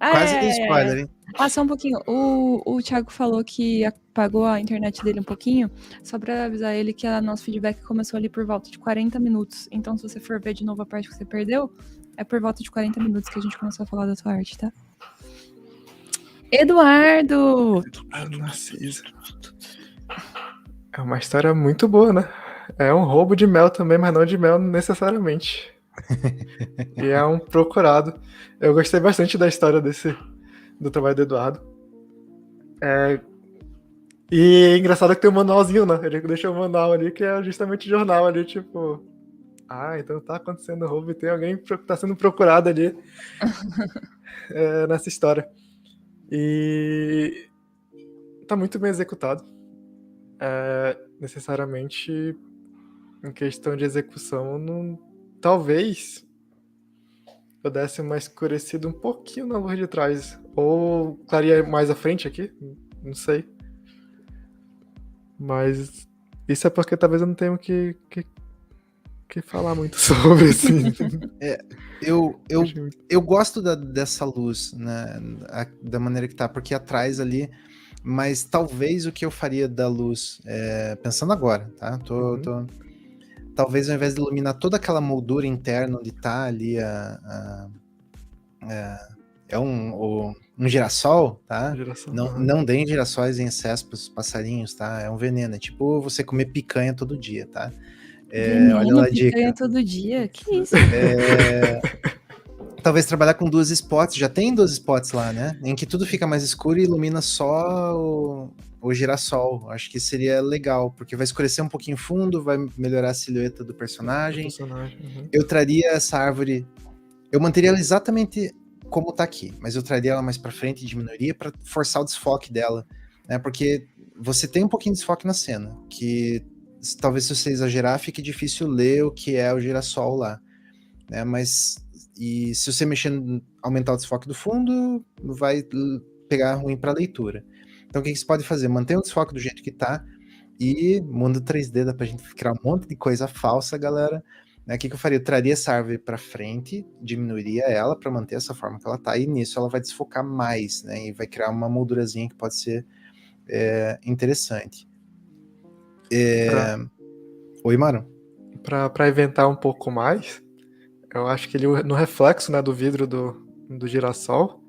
Quase dei spoiler, spoiler, hein? Só um pouquinho. O Thiago falou que apagou a internet dele um pouquinho, só pra avisar ele que o nosso feedback começou ali por volta de 40 minutos. Então, se você for ver de novo a parte que você perdeu, é por volta de 40 minutos que a gente começou a falar da sua arte, tá? Eduardo! Narciso. É uma história muito boa, né? É um roubo de mel também, mas não de mel necessariamente. E é um procurado. Eu gostei bastante da história do trabalho do Eduardo. E é engraçado que tem um manualzinho, né? Ele deixou um manual ali que é justamente o jornal ali, tipo... então tá acontecendo roubo e tem alguém que tá sendo procurado ali nessa história. E tá muito bem executado. Necessariamente, em questão de execução, talvez eu desse uma escurecida um pouquinho na luz de trás. Ou clareia mais à frente aqui, não sei. Mas isso é porque talvez eu não tenha que falar muito sobre, assim. Eu gosto dessa luz, né, da maneira que tá, porque atrás ali, mas talvez o que eu faria da luz, pensando agora, tá? Talvez ao invés de iluminar toda aquela moldura interna onde tá ali um girassol, tá? Não deem girassóis em excesso pros passarinhos, tá? É um veneno, é tipo você comer picanha todo dia, tá? Olha lá a dica. Todo dia? Que isso? Talvez trabalhar com 2 spots, já tem 2 spots lá, né? Em que tudo fica mais escuro e ilumina só o girassol. Acho que seria legal, porque vai escurecer um pouquinho o fundo, vai melhorar a silhueta do personagem. Eu traria essa árvore, eu manteria ela exatamente como tá aqui, mas eu traria ela mais pra frente e diminuiria para forçar o desfoque dela, né? Porque você tem um pouquinho de desfoque na cena, que talvez se você exagerar, fique difícil ler o que é o girassol lá, né? Mas e se você aumentar o desfoque do fundo, vai pegar ruim para leitura. Então o que você pode fazer? Manter o desfoque do jeito que tá, E mundo 3D, dá pra gente criar um monte de coisa falsa, galera. Né, o que eu faria? Eu traria essa árvore para frente, diminuiria ela para manter essa forma que ela tá, e nisso ela vai desfocar mais, né? E vai criar uma moldurazinha que pode ser interessante. Oi, Maro? Para inventar um pouco mais, eu acho que ele, no reflexo, né, do vidro do girassol,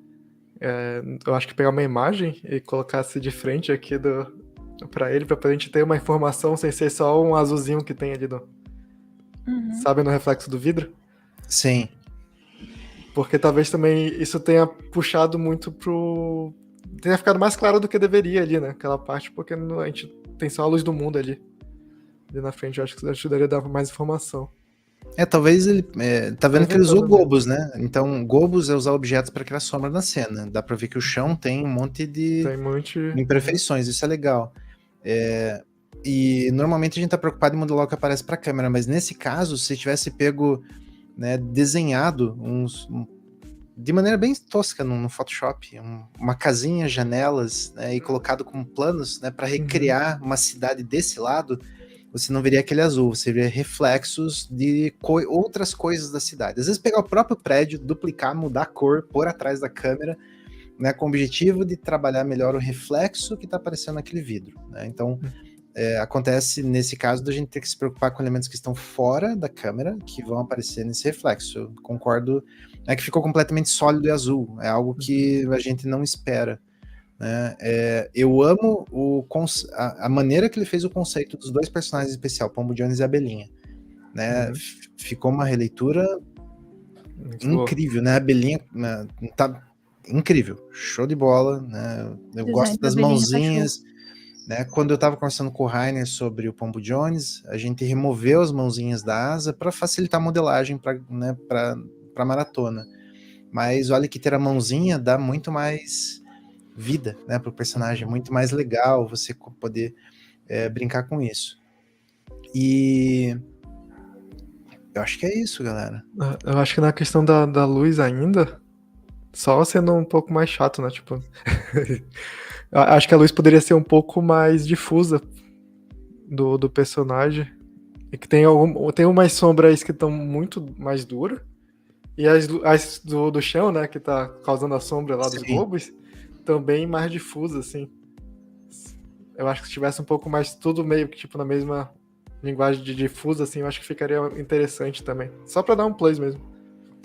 eu acho que pegar uma imagem e colocasse de frente aqui para ele, pra gente ter uma informação sem ser só um azulzinho que tem ali sabe, no reflexo do vidro? Sim. Porque talvez também isso tenha puxado muito tenha ficado mais claro do que deveria ali, né? Aquela parte, porque a gente tem só a luz do mundo ali na frente. Eu acho que ajudaria a dar mais informação. Talvez ele... tá vendo que ele usou inventando, gobos, né? Então, gobos é usar objetos para criar sombra na cena. Dá pra ver que o chão tem um monte de Tem muito... imperfeições, isso é legal. E normalmente a gente tá preocupado em modelar o que aparece pra câmera, mas nesse caso, se tivesse pego, né, desenhado de maneira bem tosca no Photoshop, uma casinha, janelas, né, e colocado como planos, né, para recriar uma cidade desse lado, você não veria aquele azul, você veria reflexos de outras coisas da cidade. Às vezes pegar o próprio prédio, duplicar, mudar a cor, pôr atrás da câmera, né, com o objetivo de trabalhar melhor o reflexo que está aparecendo naquele vidro. Né? Então, acontece nesse caso da gente ter que se preocupar com elementos que estão fora da câmera, que vão aparecer nesse reflexo. Eu concordo, né, que ficou completamente sólido e azul, é algo que a gente não espera. Né? Eu amo a maneira que ele fez o conceito dos dois personagens especiais, Pombo Jones e Abelhinha. Né? Ficou uma releitura incrível, né? A Abelhinha tá incrível, show de bola, né? Eu gosto das mãozinhas, né? Quando eu estava conversando com o Rainer sobre o Pombo Jones, a gente removeu as mãozinhas da asa para facilitar a modelagem para maratona. Mas olha que ter a mãozinha dá muito mais vida, né, para o personagem, muito mais legal você poder brincar com isso. E eu acho que é isso, galera. Eu acho que na questão da luz ainda, só sendo um pouco mais chato, né? Tipo, acho que a luz poderia ser um pouco mais difusa do personagem. E que tem umas sombras que estão muito mais duras. E as do chão, né? Que tá causando a sombra lá dos globos, também mais difusa, assim. Eu acho que se tivesse um pouco mais tudo meio que tipo na mesma linguagem de difusa, assim, eu acho que ficaria interessante também. Só pra dar um plus mesmo.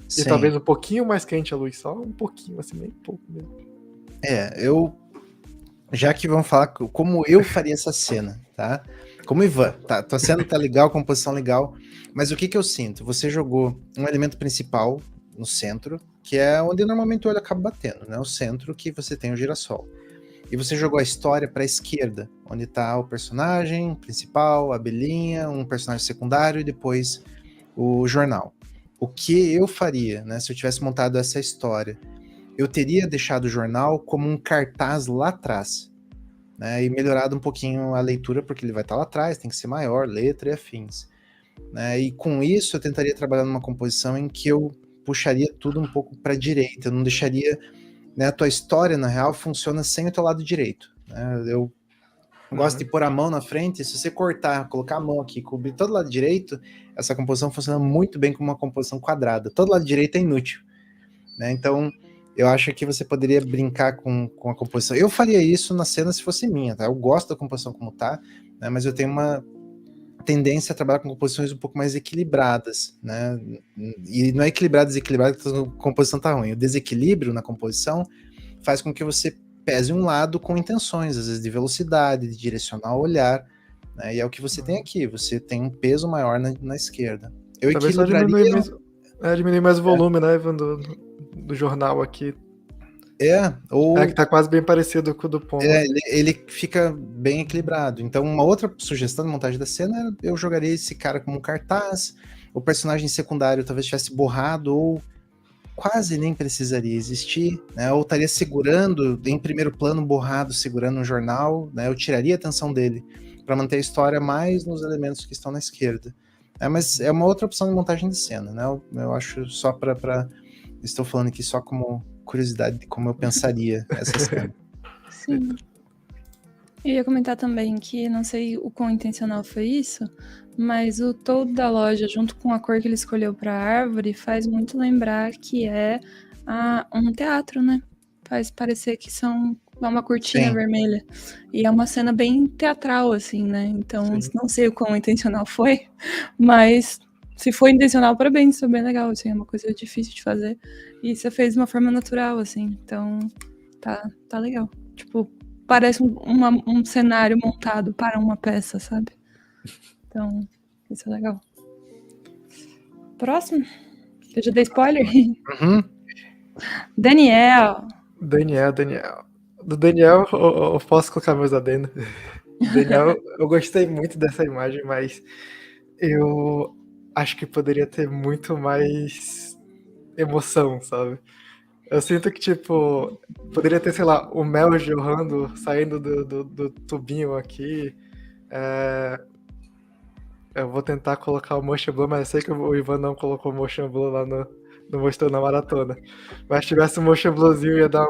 Sim. E talvez um pouquinho mais quente a luz, só um pouquinho, assim, bem pouco mesmo. Já que vamos falar como eu faria essa cena, tá? Como Ivan, tá? Tua cena tá legal, composição legal, mas o que eu sinto? Você jogou um elemento principal no centro, que é onde normalmente o olho acaba batendo, né? O centro que você tem o girassol. E você jogou a história para a esquerda, onde tá o personagem principal, a abelhinha, um personagem secundário e depois o jornal. O que eu faria, né, se eu tivesse montado essa história? Eu teria deixado o jornal como um cartaz lá atrás, né, e melhorado um pouquinho a leitura, porque ele vai estar lá atrás, tem que ser maior, letra e afins. Né, e com isso eu tentaria trabalhar numa composição em que eu puxaria tudo um pouco para a direita, eu não deixaria... Né, a tua história, na real, funciona sem o teu lado direito. Né? Eu gosto de pôr a mão na frente, se você cortar, colocar a mão aqui, cobrir todo lado direito, essa composição funciona muito bem como uma composição quadrada. Todo lado direito é inútil. Né? Então, eu acho que você poderia brincar com a composição. Eu faria isso na cena se fosse minha, tá? Eu gosto da composição como tá, né? Mas eu tenho uma tendência a trabalhar com composições um pouco mais equilibradas, né? E não é equilibrado, desequilibrado, que a composição tá ruim. O desequilíbrio na composição faz com que você pese um lado com intenções, às vezes de velocidade, de direcionar o olhar, né? E é o que você tem aqui, você tem um peso maior na esquerda. Eu talvez equilibraria... diminuir mais o volume, né, Ivan, do jornal aqui. Ou... que tá quase bem parecido com o do Pombo. Ele fica bem equilibrado. Então, uma outra sugestão de montagem da cena é eu jogaria esse cara como um cartaz, o personagem secundário talvez tivesse borrado ou quase nem precisaria existir, né? Ou estaria segurando, em primeiro plano, borrado, segurando um jornal, né? Eu tiraria a atenção dele para manter a história mais nos elementos que estão na esquerda. Mas é uma outra opção de montagem de cena, né? Eu acho só para... Estou falando aqui só como curiosidade de como eu pensaria essa cena. Sim. Eu ia comentar também que não sei o quão intencional foi isso, mas o todo da loja, junto com a cor que ele escolheu para a árvore, faz muito lembrar que é um teatro, né? Faz parecer que é uma cortina Sim. vermelha. E é uma cena bem teatral, assim, né? Então, Sim. não sei o quão intencional foi, mas se foi intencional, parabéns, isso é bem legal, assim, é uma coisa difícil de fazer. E você fez de uma forma natural, assim, então tá legal. Tipo, parece um cenário montado para uma peça, sabe? Então, isso é legal. Próximo? Eu já dei spoiler? Uhum. Daniel. Do Daniel, eu posso colocar meus adendos. Daniel, eu gostei muito dessa imagem, mas eu acho que poderia ter muito mais emoção, sabe? Eu sinto que, tipo, poderia ter, sei lá, o mel jorrando, saindo do tubinho aqui. Eu vou tentar colocar o Motion Blur, mas eu sei que o Ivan não colocou o Motion Blur lá no Mostrou na Maratona. Mas se tivesse o Motion Blurzinho, ia dar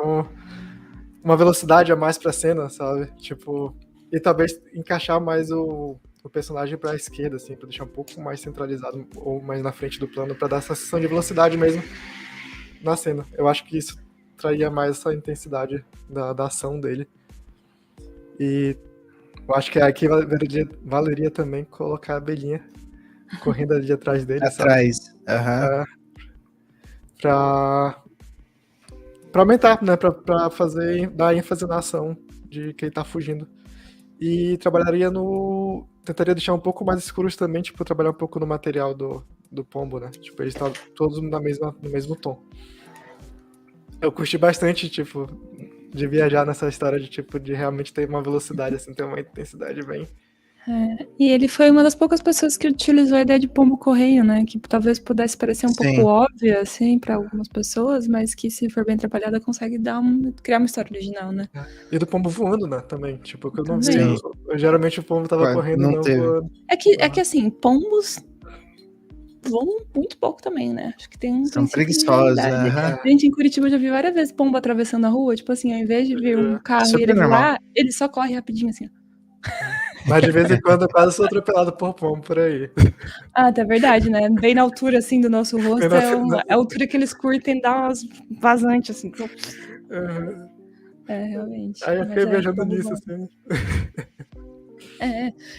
uma velocidade a mais pra cena, sabe? Tipo, e talvez encaixar mais o personagem pra esquerda, assim, pra deixar um pouco mais centralizado ou mais na frente do plano, pra dar essa sensação de velocidade mesmo na cena. Eu acho que isso traria mais essa intensidade da ação dele. E eu acho que aqui valeria também colocar a abelhinha correndo ali atrás dele, Atrás. sabe? Pra aumentar, né? Pra dar ênfase na ação de quem tá fugindo. E tentaria deixar um pouco mais escuros também, tipo, trabalhar um pouco no material do pombo, né? Tipo, eles estão todos no mesmo tom. Eu curti bastante, tipo, de viajar nessa história de realmente ter uma velocidade, assim, ter uma intensidade bem... E ele foi uma das poucas pessoas que utilizou a ideia de pombo-correio, né? Que talvez pudesse parecer um pouco óbvia, assim, para algumas pessoas, mas que, se for bem trabalhada, consegue criar uma história original, né? E do pombo voando, né? Também. Tipo, que eu não Também. vi. Geralmente o pombo tava correndo, não voando. É que assim, pombos voam muito pouco também, né? Acho que tem um São princípio de preguiçosos, realidade. Gente, em Curitiba eu já vi várias vezes pombo atravessando a rua, tipo assim, ao invés de ver um carro e ele voar, ele só corre rapidinho, assim. Mas de vez em quando eu quase sou atropelado por pombo por aí. Ah, é verdade, né? Bem na altura, assim, do nosso rosto, é a altura que eles curtem dar umas vazantes, assim. Realmente. Aí eu fiquei viajando nisso, assim.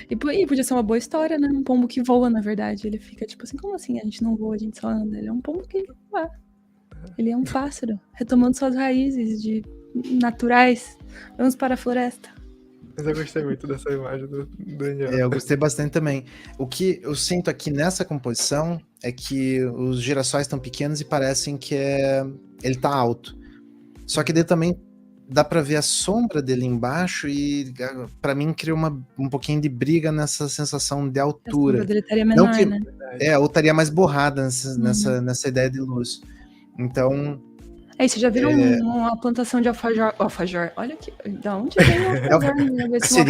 E podia ser uma boa história, né? Um pombo que voa, na verdade. Ele fica tipo assim, como assim? A gente não voa, a gente só anda. Ele é um pombo que voa. Ele é um pássaro, retomando suas raízes naturais. Vamos para a floresta. Mas eu gostei muito dessa imagem do Daniel. Eu gostei bastante também. O que eu sinto aqui nessa composição é que os girassóis estão pequenos e parecem que ele tá alto. Só que daí também dá para ver a sombra dele embaixo e para mim cria um pouquinho de briga nessa sensação de altura. A sombra dele estaria menor, né? Ou estaria mais borrada nessa ideia de luz. Então... Aí, vocês já viram uma plantação de alfajor? Olha aqui, da onde vem o alfajor? Uma plantação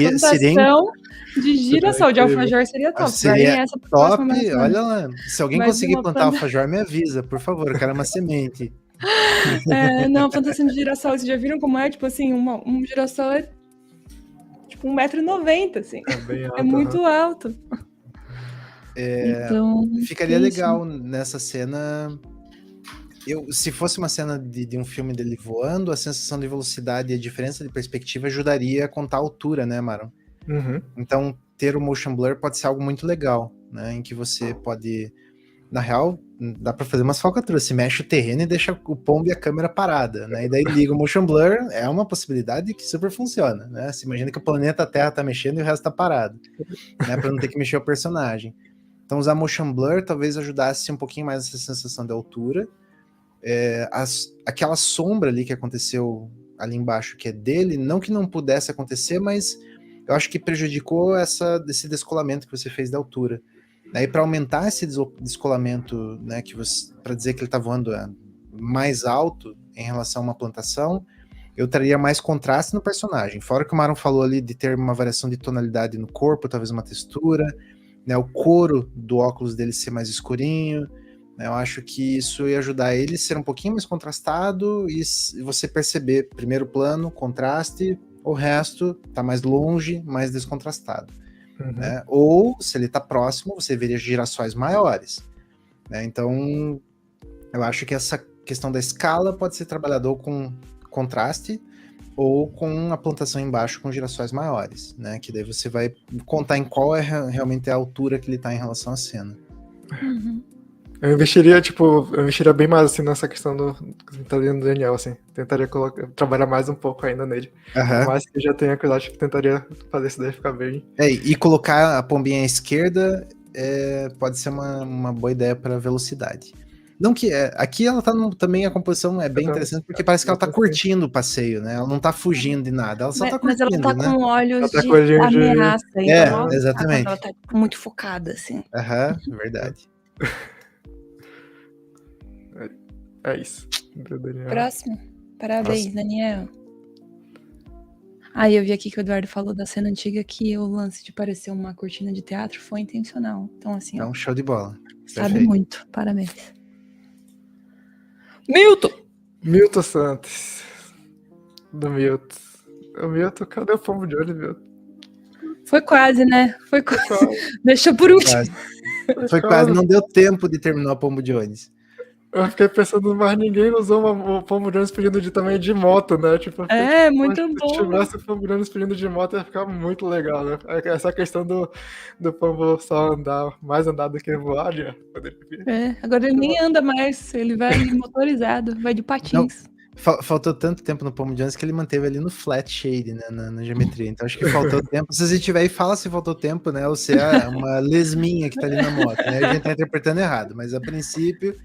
de girassol de alfajor seria top. Seria top, olha lá. Se alguém conseguir plantar alfajor, me avisa, por favor, eu quero uma semente. Não, plantação de girassol, vocês já viram como é? Tipo assim, um girassol é tipo 1,90 m, assim. É muito alto. Então, ficaria legal nessa cena... se fosse uma cena de um filme dele voando, a sensação de velocidade e a diferença de perspectiva ajudaria a contar a altura, né, Maron? Uhum. Então, ter o motion blur pode ser algo muito legal, né? Em que você pode... Na real, dá pra fazer umas falcatruas. Se mexe o terreno e deixa o pombo e a câmera parada, né? E daí liga o motion blur, é uma possibilidade que super funciona, né? Você imagina que o planeta Terra tá mexendo e o resto tá parado, né? Pra não ter que mexer o personagem. Então, usar motion blur talvez ajudasse um pouquinho mais essa sensação de altura. Aquela sombra ali que aconteceu ali embaixo, que é dele, não que não pudesse acontecer, mas eu acho que prejudicou esse descolamento que você fez da altura. Daí, para aumentar esse descolamento, né, para dizer que ele está voando mais alto em relação a uma plantação, eu traria mais contraste no personagem. Fora que o Maron falou ali de ter uma variação de tonalidade no corpo, talvez uma textura, né, o couro do óculos dele ser mais escurinho. Eu acho que isso ia ajudar ele a ser um pouquinho mais contrastado e você perceber primeiro plano, contraste, o resto tá mais longe, mais descontrastado. Né? Ou, se ele tá próximo, você veria girassóis maiores. Né? Então, eu acho que essa questão da escala pode ser trabalhada ou com contraste ou com a plantação embaixo com girassóis maiores, né? Que daí você vai contar em qual é realmente a altura que ele tá em relação à cena. Uhum. Eu investiria bem mais, assim, nessa questão do que tá dentro do Daniel, assim. Tentaria trabalhar mais um pouco ainda nele. Por mais que já tenha coisa, acho que tentaria fazer isso daí ficar bem... E colocar a pombinha à esquerda pode ser uma boa ideia para velocidade. Não que aqui ela tá também a composição é bem interessante porque parece que ela tá curtindo o passeio, né? Ela não tá fugindo de nada, ela só tá curtindo, mas ela tá com olhos tá de ameaça, então exatamente. ela tá muito focada, assim. Verdade. É isso. Daniel. Próximo. Parabéns, Daniel. Eu vi aqui que o Eduardo falou da cena antiga que o lance de parecer uma cortina de teatro foi intencional. Então, assim, então, show de bola. Sabe Perfeito. muito. Parabéns. Milton Santos. Do Milton. O Milton, cadê o pombo de olho, Milton? Foi quase, né? Foi quase. Deixou por último. Foi quase. Não deu tempo de terminar o pombo de ônibus. Eu fiquei pensando, mas ninguém usou o pombo de ônibus pedindo de tamanho de moto, né? Tipo, muito bom. Se tivesse o pombo de ônibus pedindo de moto, ia ficar muito legal, né? Essa questão do pombo só andar, mais andar do que voar, já poderia vir. Agora ele nem anda mais, ele vai motorizado, vai de patins. Não, faltou tanto tempo no pombo de ônibus que ele manteve ali no flat shade, né, na geometria. Então acho que faltou tempo. Se você tiver aí, fala se faltou tempo, né? Ou se é uma lesminha que tá ali na moto, né? A gente tá interpretando errado, mas a princípio...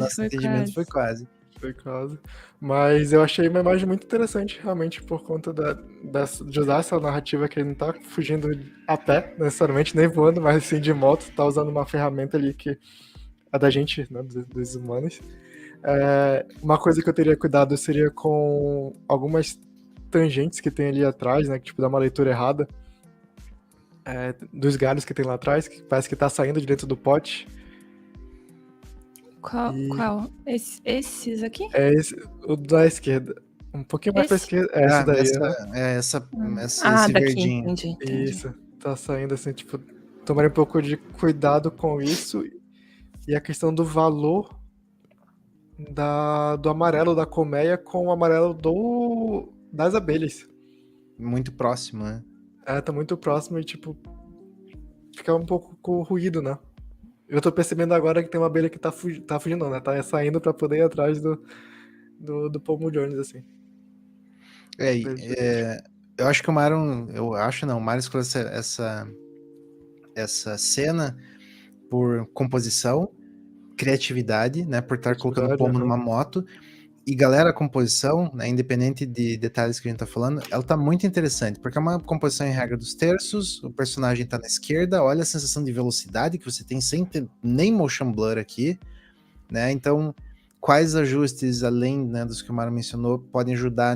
Nosso entendimento foi quase. Foi quase. Mas eu achei uma imagem muito interessante, realmente, por conta de usar essa narrativa que ele não tá fugindo a pé, necessariamente, nem voando, mas sim de moto, tá usando uma ferramenta ali que é da gente, né, dos humanos. Uma coisa que eu teria cuidado seria com algumas tangentes que tem ali atrás, né, que tipo dá uma leitura errada dos galhos que tem lá atrás, que parece que tá saindo de dentro do pote. Qual? Esses aqui? O da esquerda. Um pouquinho mais pra esquerda. Esse daí, né? Esse daqui, verdinho. entendi. Isso. Tá saindo assim, tipo, tomar um pouco de cuidado com isso. E a questão do valor do amarelo da colmeia com o amarelo das abelhas. Muito próximo, né? Tá muito próximo e, tipo, fica um pouco com ruído, né? Eu tô percebendo agora que tem uma abelha que tá fugindo, não, né? Tá saindo pra poder ir atrás do pombo de ônibus, assim. Eu acho que o Mário... o Mário escolheu essa cena por composição, criatividade, né? Por estar colocando o pombo numa moto. E galera, a composição, né, independente de detalhes que a gente tá falando, ela tá muito interessante, porque é uma composição em regra dos terços, o personagem tá na esquerda, olha a sensação de velocidade que você tem sem ter nem motion blur aqui, né, então quais ajustes, além, né, dos que o Mário mencionou, podem ajudar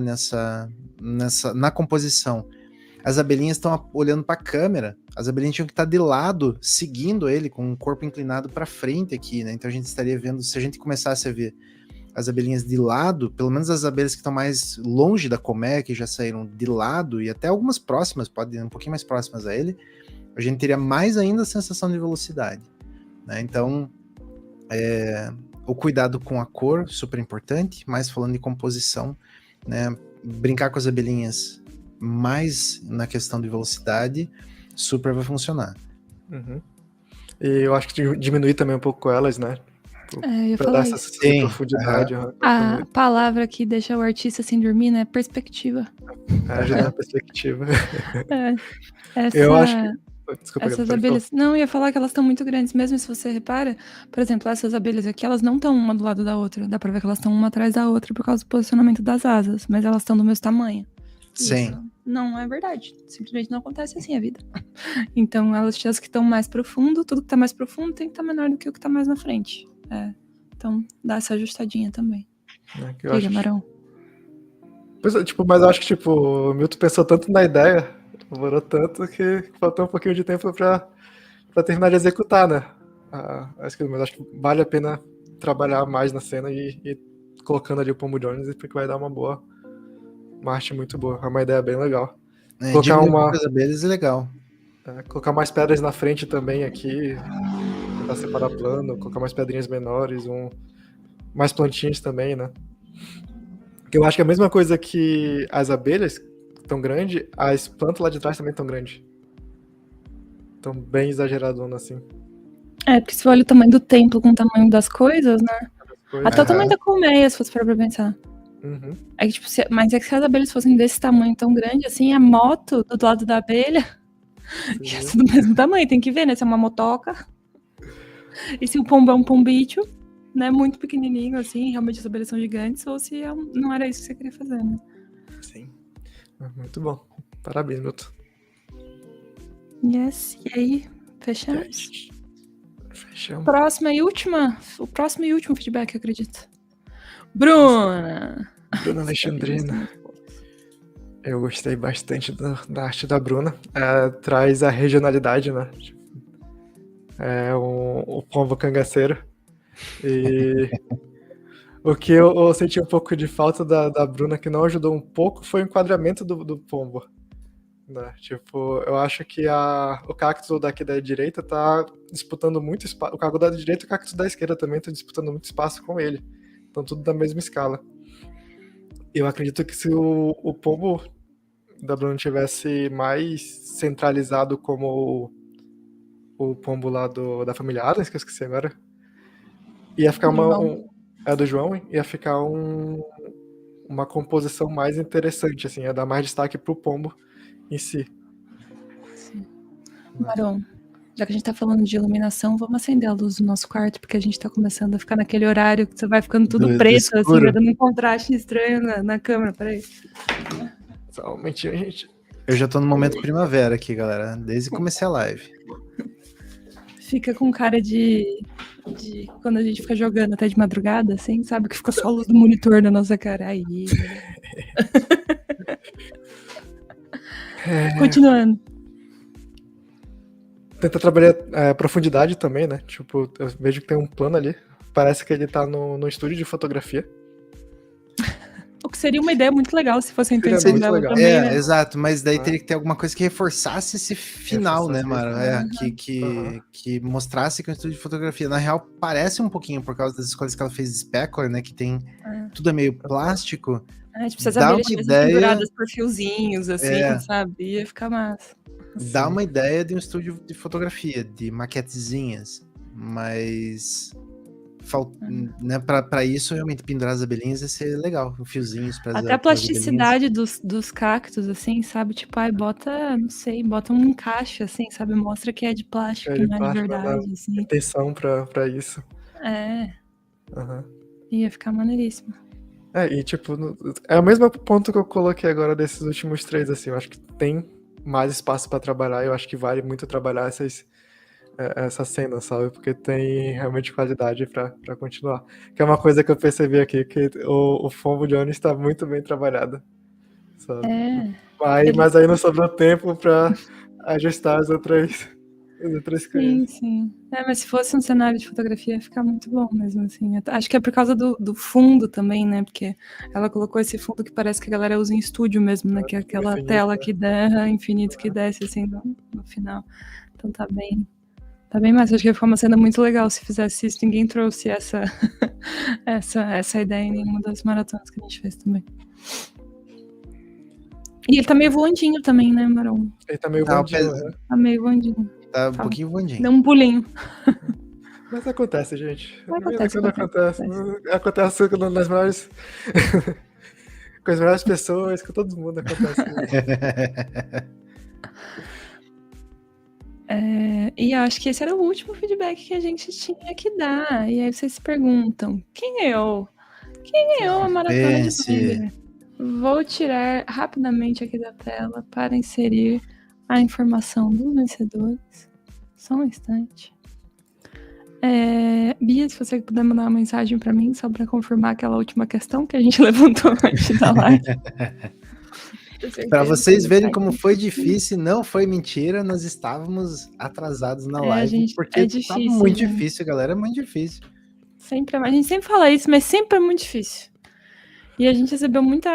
na composição? As abelhinhas estão olhando para a câmera, as abelhinhas tinham que estar de lado, seguindo ele, com o corpo inclinado para frente aqui, né, então a gente estaria vendo, se a gente começasse a ver as abelhinhas de lado, pelo menos as abelhas que estão mais longe da colmeia, que já saíram de lado, e até algumas próximas, podem ir um pouquinho mais próximas a ele, a gente teria mais ainda a sensação de velocidade, né? Então, o cuidado com a cor, super importante, mas falando de composição, né? Brincar com as abelhinhas mais na questão de velocidade, super vai funcionar. Uhum. E eu acho que diminuir também um pouco elas, né? Eu ia pra falar dar essa profundidade. A palavra que deixa o artista sem dormir, né? Perspectiva. Ajuda na perspectiva. Eu acho que... Desculpa, essas abelhas... Não, eu ia falar que elas estão muito grandes, mesmo se você repara. Por exemplo, essas abelhas aqui, elas não estão uma do lado da outra. Dá pra ver que elas estão uma atrás da outra por causa do posicionamento das asas, mas elas estão do mesmo tamanho. Sim. Isso não é verdade. Simplesmente não acontece assim a vida. Então, as que estão mais profundo, tudo que tá mais profundo tem que estar menor do que o que tá mais na frente. Então, dá essa ajustadinha também. Diga, Marão. Pois é, tipo, mas eu acho que, tipo, o Milton pensou tanto na ideia, demorou tanto que faltou um pouquinho de tempo pra terminar de executar, né? Mas acho que vale a pena trabalhar mais na cena e colocando ali o pombo de ônibus, porque vai dar uma boa uma arte muito boa, é uma ideia bem legal. Colocar uma das abelhas é legal. Colocar mais pedras na frente também aqui, tentar separar plano, colocar mais pedrinhas menores, mais plantinhas também, né? Porque eu acho que é a mesma coisa que as abelhas tão grandes, as plantas lá de trás também tão grandes. Tão bem exageradona, assim. Porque se você olha o tamanho do templo com o tamanho das coisas, né? Até o tamanho da colmeia, se fosse pra pensar. Uhum. É que, tipo, mas é que se as abelhas fossem desse tamanho tão grande, assim, a moto do lado da abelha ia ser do mesmo tamanho, tem que ver, né? Se é uma motoca. E se o pombo é um pombicho, né? Muito pequenininho, assim, realmente as abelhas são gigantes, ou se não era isso que você queria fazer, né? Sim. Muito bom. Parabéns, Milton. Yes, e aí? Fechamos? Fechamos. O próximo e último feedback, eu acredito. Bruna Alexandrina. Eu gostei bastante da arte da Bruna. Traz a regionalidade, né? É o pombo cangaceiro. E o que eu senti um pouco de falta da Bruna, que não ajudou um pouco, foi o enquadramento do pombo. Né? Tipo, eu acho que o cacto daqui da direita tá disputando muito espaço. O cacto da direita e o cacto da esquerda também estão disputando muito espaço com ele. Então tudo da mesma escala. Eu acredito que se o pombo da Bruna tivesse mais centralizado como o pombo lá da família Adams, que eu esqueci agora, ia ficar do João, ia ficar uma composição mais interessante, assim, ia dar mais destaque pro pombo em si. Sim. Maron, já que a gente tá falando de iluminação, vamos acender a luz do nosso quarto, porque a gente tá começando a ficar naquele horário que você vai ficando tudo preto, assim, vai dando um contraste estranho na câmera, peraí. Só um momentinho, gente. Eu já tô no momento primavera aqui, galera, desde que comecei a live. Fica com cara de quando a gente fica jogando até de madrugada, assim, sabe? Que fica só a luz do monitor na nossa cara. Aí. Continuando. Tenta trabalhar profundidade também, né? Tipo, eu vejo que tem um plano ali. Parece que ele tá no estúdio de fotografia. O que seria uma ideia muito legal se fosse a intenção dela legal. Também, né? Exato, mas daí teria que ter alguma coisa que reforçasse esse final, né, Mara? Que mostrasse que é um estúdio de fotografia. Na real, parece um pouquinho por causa das escolhas que ela fez de Speckler, né? Que tem tudo é meio plástico. Tipo, se as abelhas estivessem penduradas por fiozinhos, assim, sabe? Ia ficar massa. Dá uma ideia de um estúdio de fotografia, de maquetezinhas, mas né, pra isso, realmente, pendurar as abelhinhas ia ser legal, fiozinhos pra até a plasticidade dos cactos, assim, sabe? Tipo, bota, não sei, bota um encaixe, assim, sabe? Mostra que é de plástico, que não é de verdade, assim. Atenção pra isso. Ia ficar maneiríssimo. E tipo, é o mesmo ponto que eu coloquei agora desses últimos 3, assim, eu acho que tem mais espaço pra trabalhar, eu acho que vale muito trabalhar essa cena, sabe? Porque tem realmente qualidade pra continuar. Que é uma coisa que eu percebi aqui, que o Fombo Jones tá muito bem trabalhado, sabe? Mas aí não sobrou tempo pra ajustar as outras coisas. Sim. Mas se fosse um cenário de fotografia, ia ficar muito bom mesmo, assim. Acho que é por causa do fundo também, né? Porque ela colocou esse fundo que parece que a galera usa em estúdio mesmo, né? Que é aquela infinito, tela que dá, infinito que desce, assim, no final. Então tá bem massa. Acho que ia ficar uma cena muito legal se fizesse isso. Ninguém trouxe essa ideia em nenhuma das maratonas que a gente fez também. E ele tá meio voandinho também, né, Maron? Ele tá meio voandinho, né? Tá meio voandinho. Tá um pouquinho voandinho. Deu um pulinho. Mas acontece, gente. Acontece. Acontece nas melhores... com as melhores pessoas, com todo mundo acontece. E eu acho que esse era o último feedback que a gente tinha que dar. E aí vocês se perguntam, quem ganhou? Quem ganhou a maratona de Twitter? Vou tirar rapidamente aqui da tela para inserir a informação dos vencedores. Só um instante. Bia, se você puder mandar uma mensagem para mim, só para confirmar aquela última questão que a gente levantou antes da live. Para vocês verem como foi difícil, não foi mentira, nós estávamos atrasados na live, porque tá muito difícil, galera, é muito difícil. A gente sempre fala isso, mas sempre é muito difícil. E a gente recebeu muito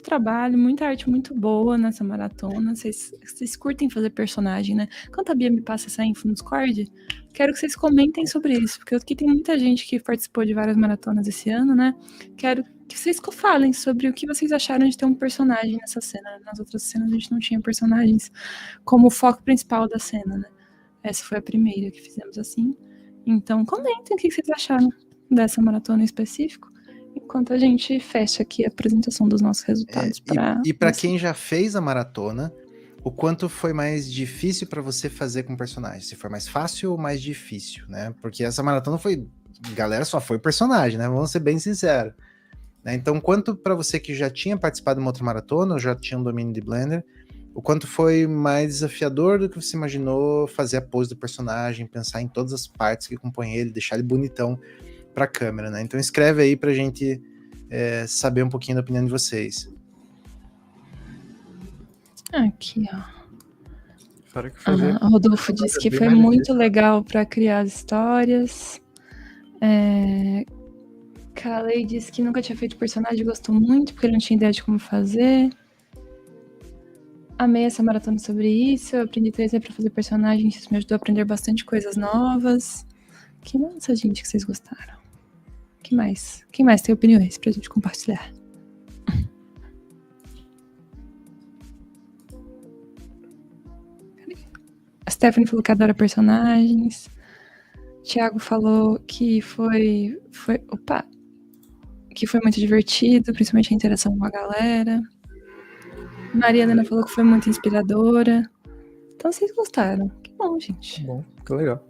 trabalho, muita arte muito boa nessa maratona. Vocês curtem fazer personagem, né? Quando a Bia me passa essa info no Discord, quero que vocês comentem sobre isso, porque aqui tem muita gente que participou de várias maratonas esse ano, né? Quero que vocês falem sobre o que vocês acharam de ter um personagem nessa cena. Nas outras cenas a gente não tinha personagens como foco principal da cena, né? Essa foi a primeira que fizemos assim. Então comentem o que vocês acharam dessa maratona em específico, enquanto a gente fecha aqui a apresentação dos nossos resultados. E para quem já fez a maratona, o quanto foi mais difícil para você fazer com personagem? Se foi mais fácil ou mais difícil, né? Porque essa maratona foi... Galera, só foi personagem, né? Vamos ser bem sinceros. Né? Então, quanto para você que já tinha participado de uma outra maratona, ou já tinha um domínio de Blender, o quanto foi mais desafiador do que você imaginou fazer a pose do personagem, pensar em todas as partes que compõem ele, deixar ele bonitão pra câmera, né? Então escreve aí pra gente saber um pouquinho da opinião de vocês. Aqui, ó. O Rodolfo disse que foi muito legal para criar as histórias. Kalei disse que nunca tinha feito personagem e gostou muito, porque ele não tinha ideia de como fazer. Amei essa maratona sobre isso. Eu aprendi 3D para fazer personagens. Isso me ajudou a aprender bastante coisas novas. Que massa, gente, que vocês gostaram. Quem mais tem opiniões pra gente compartilhar? A Stephanie falou que adora personagens. Thiago falou que foi muito divertido, principalmente a interação com a galera. Maria Helena falou que foi muito inspiradora. Então vocês gostaram. Que bom, gente. Bom, que legal.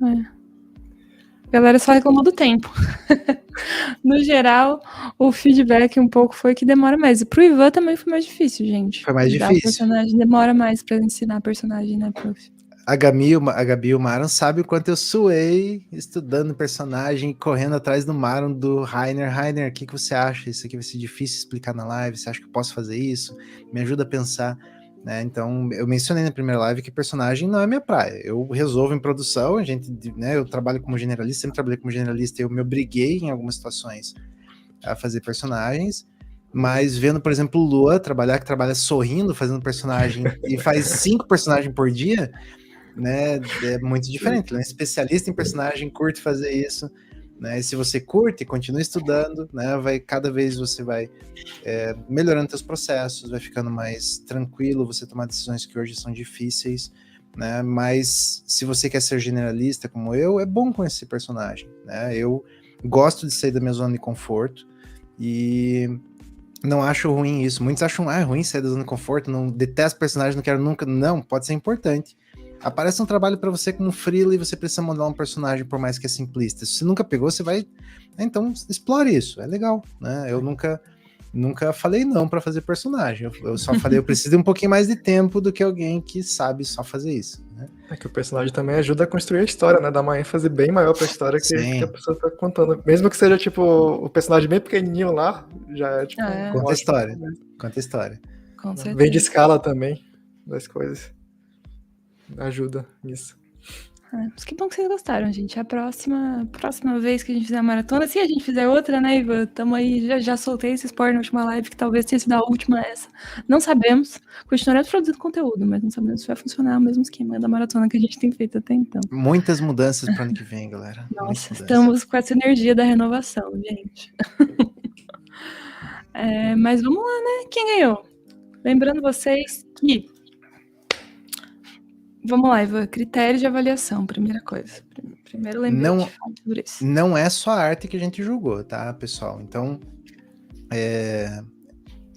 A galera só reclamou do tempo. No geral, o feedback um pouco foi que demora mais. Pro Ivan também foi mais difícil, gente. Foi mais difícil. Personagem demora mais pra ensinar a personagem, né, prof? A Gabi e o Maron sabem o quanto eu suei estudando personagem, correndo atrás do Maron, do Rainer. Rainer, o que você acha? Isso aqui vai ser difícil explicar na live? Você acha que eu posso fazer isso? Me ajuda a pensar. Né? Então, eu mencionei na primeira live que personagem não é minha praia. Eu resolvo em produção, eu trabalho como generalista, sempre trabalhei como generalista, eu me obriguei em algumas situações a fazer personagens, mas vendo, por exemplo, o Lua que trabalha sorrindo, fazendo personagem, e faz 5 personagens por dia, né, é muito diferente. Ele é um especialista em personagem, curte fazer isso, né? E se você curte, continua estudando, né? Cada vez você vai melhorando seus processos, vai ficando mais tranquilo, você tomar decisões que hoje são difíceis, né? Mas se você quer ser generalista como eu, é bom conhecer personagem, né? Eu gosto de sair da minha zona de conforto e não acho ruim isso. Muitos acham ruim sair da zona de conforto, não detesto personagem, não quero nunca. Não, pode ser importante. Aparece um trabalho para você como freela e você precisa modelar um personagem, por mais que é simplista. Se você nunca pegou, você vai... Então, explore isso, é legal, né? Eu nunca falei não para fazer personagem. Eu só falei, eu preciso de um pouquinho mais de tempo do que alguém que sabe só fazer isso, né? É que o personagem também ajuda a construir a história, né? Dá uma ênfase bem maior pra história que a pessoa tá contando. Mesmo que seja, tipo, o personagem bem pequenininho lá, já é, tipo... Conta a história. Conta a história. Com certeza. Vem de escala também das coisas. Ajuda nisso. Mas que bom que vocês gostaram, gente. A próxima vez que a gente fizer a maratona, se a gente fizer outra, né, Ivan? Tamo aí, já soltei esse spoiler na última live, que talvez tenha sido a última essa. Não sabemos. Continuaremos produzindo conteúdo, mas não sabemos se vai funcionar o mesmo esquema da maratona que a gente tem feito até então. Muitas mudanças para ano que vem, galera. Nossa, estamos com essa energia da renovação, gente. Mas vamos lá, né? Quem ganhou? Lembrando vocês que... Vamos lá, Ivan. Critério de avaliação, primeira coisa. Primeiro lembrete sobre isso. Não é só a arte que a gente julgou, tá, pessoal? Então,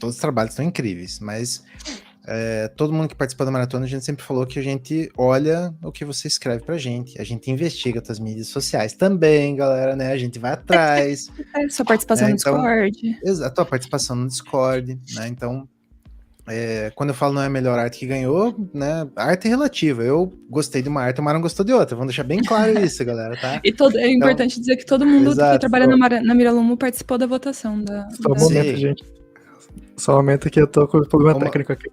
todos os trabalhos estão incríveis, mas todo mundo que participou da maratona, a gente sempre falou que a gente olha o que você escreve pra gente, a gente investiga suas mídias sociais também, galera, né? A gente vai atrás. Sua participação no Discord. Exato, a participação no Discord, né? Então, quando eu falo não é a melhor arte que ganhou, né? A arte é relativa. Eu gostei de uma arte, o Maron gostou de outra. Vamos deixar bem claro isso, galera, tá? E é importante dizer que todo mundo que trabalha na Miralumo participou da votação. Só um momento, gente. Só um momento que eu tô com o problema técnico aqui.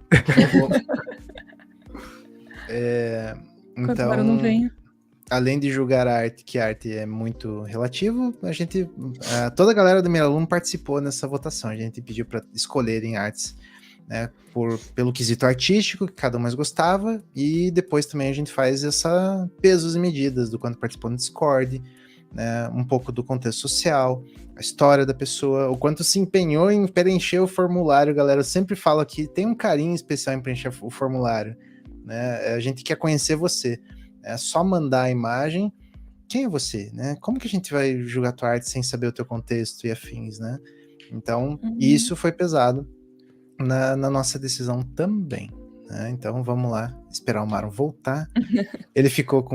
Enquanto o Maron não venha. além de julgar a arte, que a arte é muito relativo, toda a galera do Miralumo participou nessa votação. A gente pediu para escolherem artes, né, pelo quesito artístico, que cada um mais gostava, e depois também a gente faz essa pesos e medidas do quanto participou no Discord, né, um pouco do contexto social, a história da pessoa, o quanto se empenhou em preencher o formulário, galera. Eu sempre falo aqui, tem um carinho especial em preencher o formulário, né? A gente quer conhecer você. É só mandar a imagem. Quem é você, né? Como que a gente vai julgar tua arte sem saber o teu contexto e afins, né? Então, isso foi pesado na nossa decisão também, né? Então, vamos lá, esperar o Maron voltar. Ele ficou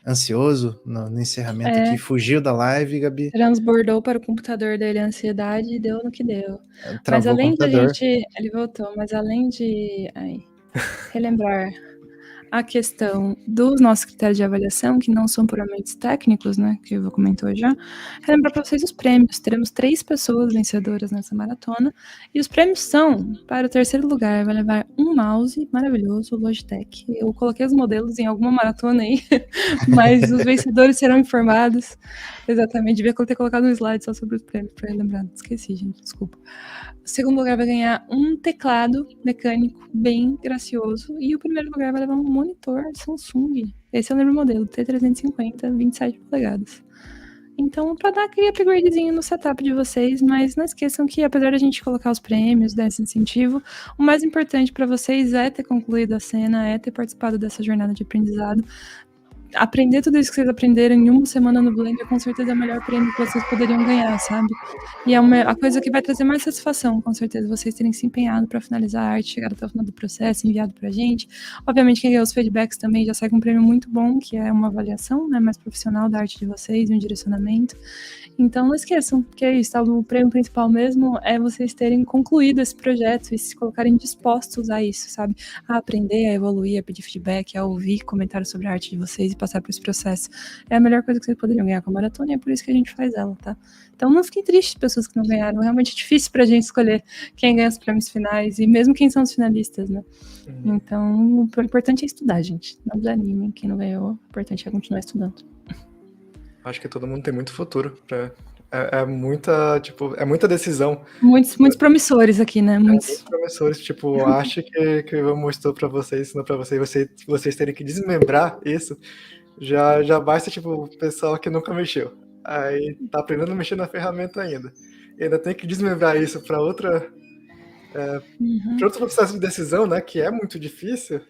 ansioso no encerramento aqui, fugiu da live, Gabi. Transbordou para o computador dele a ansiedade e deu no que deu. Travou mas além o computador. ele voltou, mas além de relembrar a questão dos nossos critérios de avaliação, que não são puramente técnicos, né, que eu comentou já, relembrar para vocês os prêmios. Teremos 3 pessoas vencedoras nessa maratona, e os prêmios são, para o terceiro lugar, vai levar um mouse maravilhoso, Logitech. Eu coloquei os modelos em alguma maratona aí, mas os vencedores serão informados. Exatamente, devia ter colocado um slide só sobre os prêmios, para relembrar. Esqueci, gente, desculpa. O segundo lugar vai ganhar um teclado mecânico bem gracioso. E o primeiro lugar vai levar um monitor Samsung. Esse eu lembro o modelo, T350, 27 polegadas. Então, para dar aquele upgradezinho no setup de vocês, mas não esqueçam que, apesar de a gente colocar os prêmios, dar esse incentivo, o mais importante para vocês é ter concluído a cena, é ter participado dessa jornada de aprendizado. Aprender tudo isso que vocês aprenderam em uma semana no Blender, com certeza é o melhor prêmio que vocês poderiam ganhar, sabe? E é a coisa que vai trazer mais satisfação, com certeza, vocês terem se empenhado para finalizar a arte, chegar até o final do processo, enviado pra gente. Obviamente, quem ganhou os feedbacks também já sai com um prêmio muito bom, que é uma avaliação, né, mais profissional da arte de vocês e um direcionamento. Então, não esqueçam, que é isso, tá? O prêmio principal mesmo é vocês terem concluído esse projeto e se colocarem dispostos a isso, sabe? A aprender, a evoluir, a pedir feedback, a ouvir comentários sobre a arte de vocês e passar por esse processo. É a melhor coisa que vocês poderiam ganhar com a maratona e é por isso que a gente faz ela, tá? Então não fiquem tristes, pessoas que não ganharam. Realmente é difícil pra gente escolher quem ganha os prêmios finais e mesmo quem são os finalistas, né? Então, o importante é estudar, gente. Não desanimem, quem não ganhou, o importante é continuar estudando. Acho que todo mundo tem muito futuro. É muita decisão. Muitos promissores aqui, né? Muitos promissores, tipo, acho que eu mostrou pra vocês, ensinou pra vocês terem que desmembrar isso. Já basta, tipo, o pessoal que nunca mexeu. Aí tá aprendendo a mexer na ferramenta ainda. E ainda tem que desmembrar isso para outro processo de decisão, né? Que é muito difícil.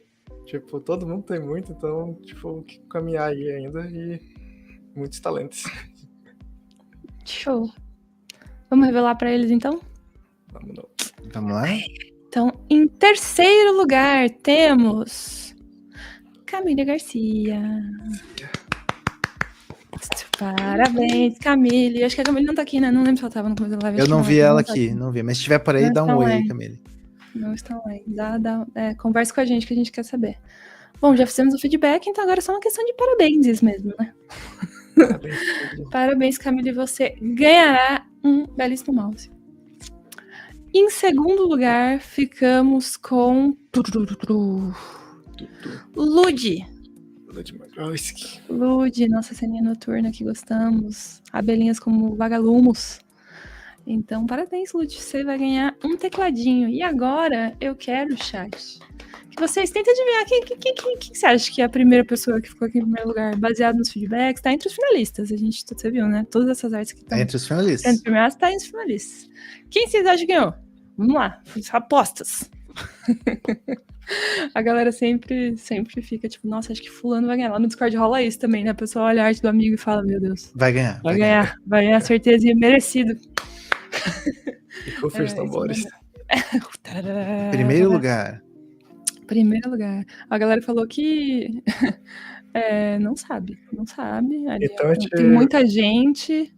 Tipo, todo mundo tem muito, então, tipo, que caminhar aí ainda e muitos talentos. Show. Vamos revelar para eles, então? Vamos lá? Então, em terceiro lugar, temos Camila Garcia. Parabéns, Camille. Acho que a Camille não tá aqui, né? Não lembro se ela tava no começo da live. Eu não vi ela aqui, não vi. Mas se estiver por aí, dá um oi aí, Camille. Não estão aí. Conversa com a gente que a gente quer saber. Bom, já fizemos o feedback, então agora é só uma questão de parabéns mesmo, né? Parabéns, Camille. Você ganhará um belíssimo mouse. Em segundo lugar, ficamos com Lud, nossa ceninha noturna que gostamos. Abelhinhas como vagalumes. Então, parabéns, Lud. Você vai ganhar um tecladinho. E agora, eu quero, chat, que vocês tentem adivinhar quem você acha que é a primeira pessoa que ficou aqui em primeiro lugar, baseado nos feedbacks. Tá entre os finalistas. Você viu, né? Todas essas artes que estão entre os finalistas. Tá entre os finalistas. Quem vocês acham que ganhou? Vamos lá. Apostas. A galera sempre fica tipo, nossa, acho que fulano vai ganhar. Lá no Discord rola isso também, né? A pessoa olha a arte do amigo e fala, meu Deus. Vai ganhar. Vai ganhar, certeza, e merecido. E confia os tambores. Primeiro lugar. A galera falou que não sabe. Então, tem muita gente.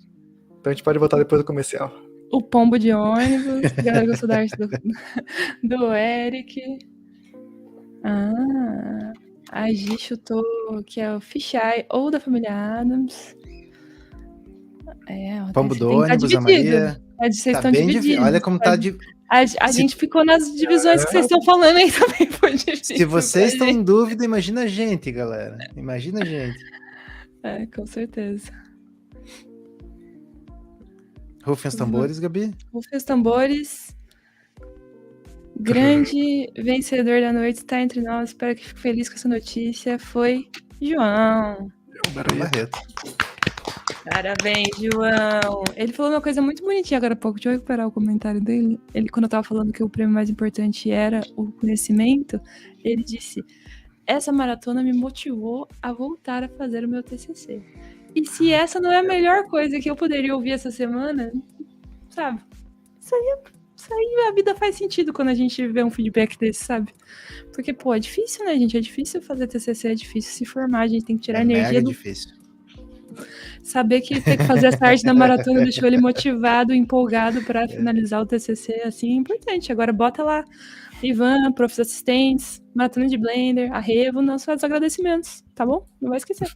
Então a gente pode votar depois do comercial. O pombo de ônibus. A galera gostou da arte do Eric. A Gi chutou que é o Fisheye ou da família Adams. Pombo do ônibus, a Maria. Vocês estão divididos. Olha como tá de. A gente ficou nas divisões que vocês estão falando aí também. Foi difícil. Se vocês estão em dúvida, imagina a gente, galera. Imagina a gente. Com certeza. Rufem os tambores, Gabi. Rufem os tambores. Grande vencedor da noite está entre nós. Espero que fique feliz com essa notícia. Foi João Barreto. Parabéns, João. Ele falou uma coisa muito bonitinha agora há pouco. Deixa eu recuperar o comentário dele. Ele, quando eu tava falando que o prêmio mais importante era o conhecimento, ele disse: essa maratona me motivou a voltar a fazer o meu TCC. E se essa não é a melhor coisa que eu poderia ouvir essa semana, sabe? Isso aí a vida faz sentido quando a gente vê um feedback desse, sabe? Porque, pô, é difícil, né, gente? É difícil fazer TCC, é difícil se formar, a gente tem que tirar energia do... difícil. Saber que ter que fazer essa arte da maratona deixou ele motivado, empolgado para finalizar o TCC, assim, é importante. Agora bota lá Ivan, profs assistentes, Maratona de Blender, a Revo, nossos agradecimentos, tá bom? Não vai esquecer.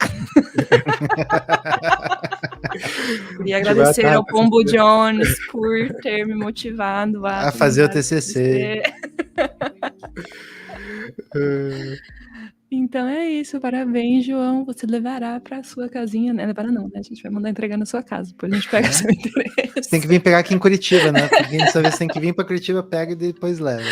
Queria agradecer ao Pombo Jones por ter me motivado a fazer o TCC. Então é isso, parabéns, João. Você levará para sua casinha, né? Levará não, né? A gente vai mandar entregar na sua casa, depois a gente pega seu endereço. Você tem que vir pegar aqui em Curitiba, né? Dessa vez tem que vir para Curitiba, pega e depois leva.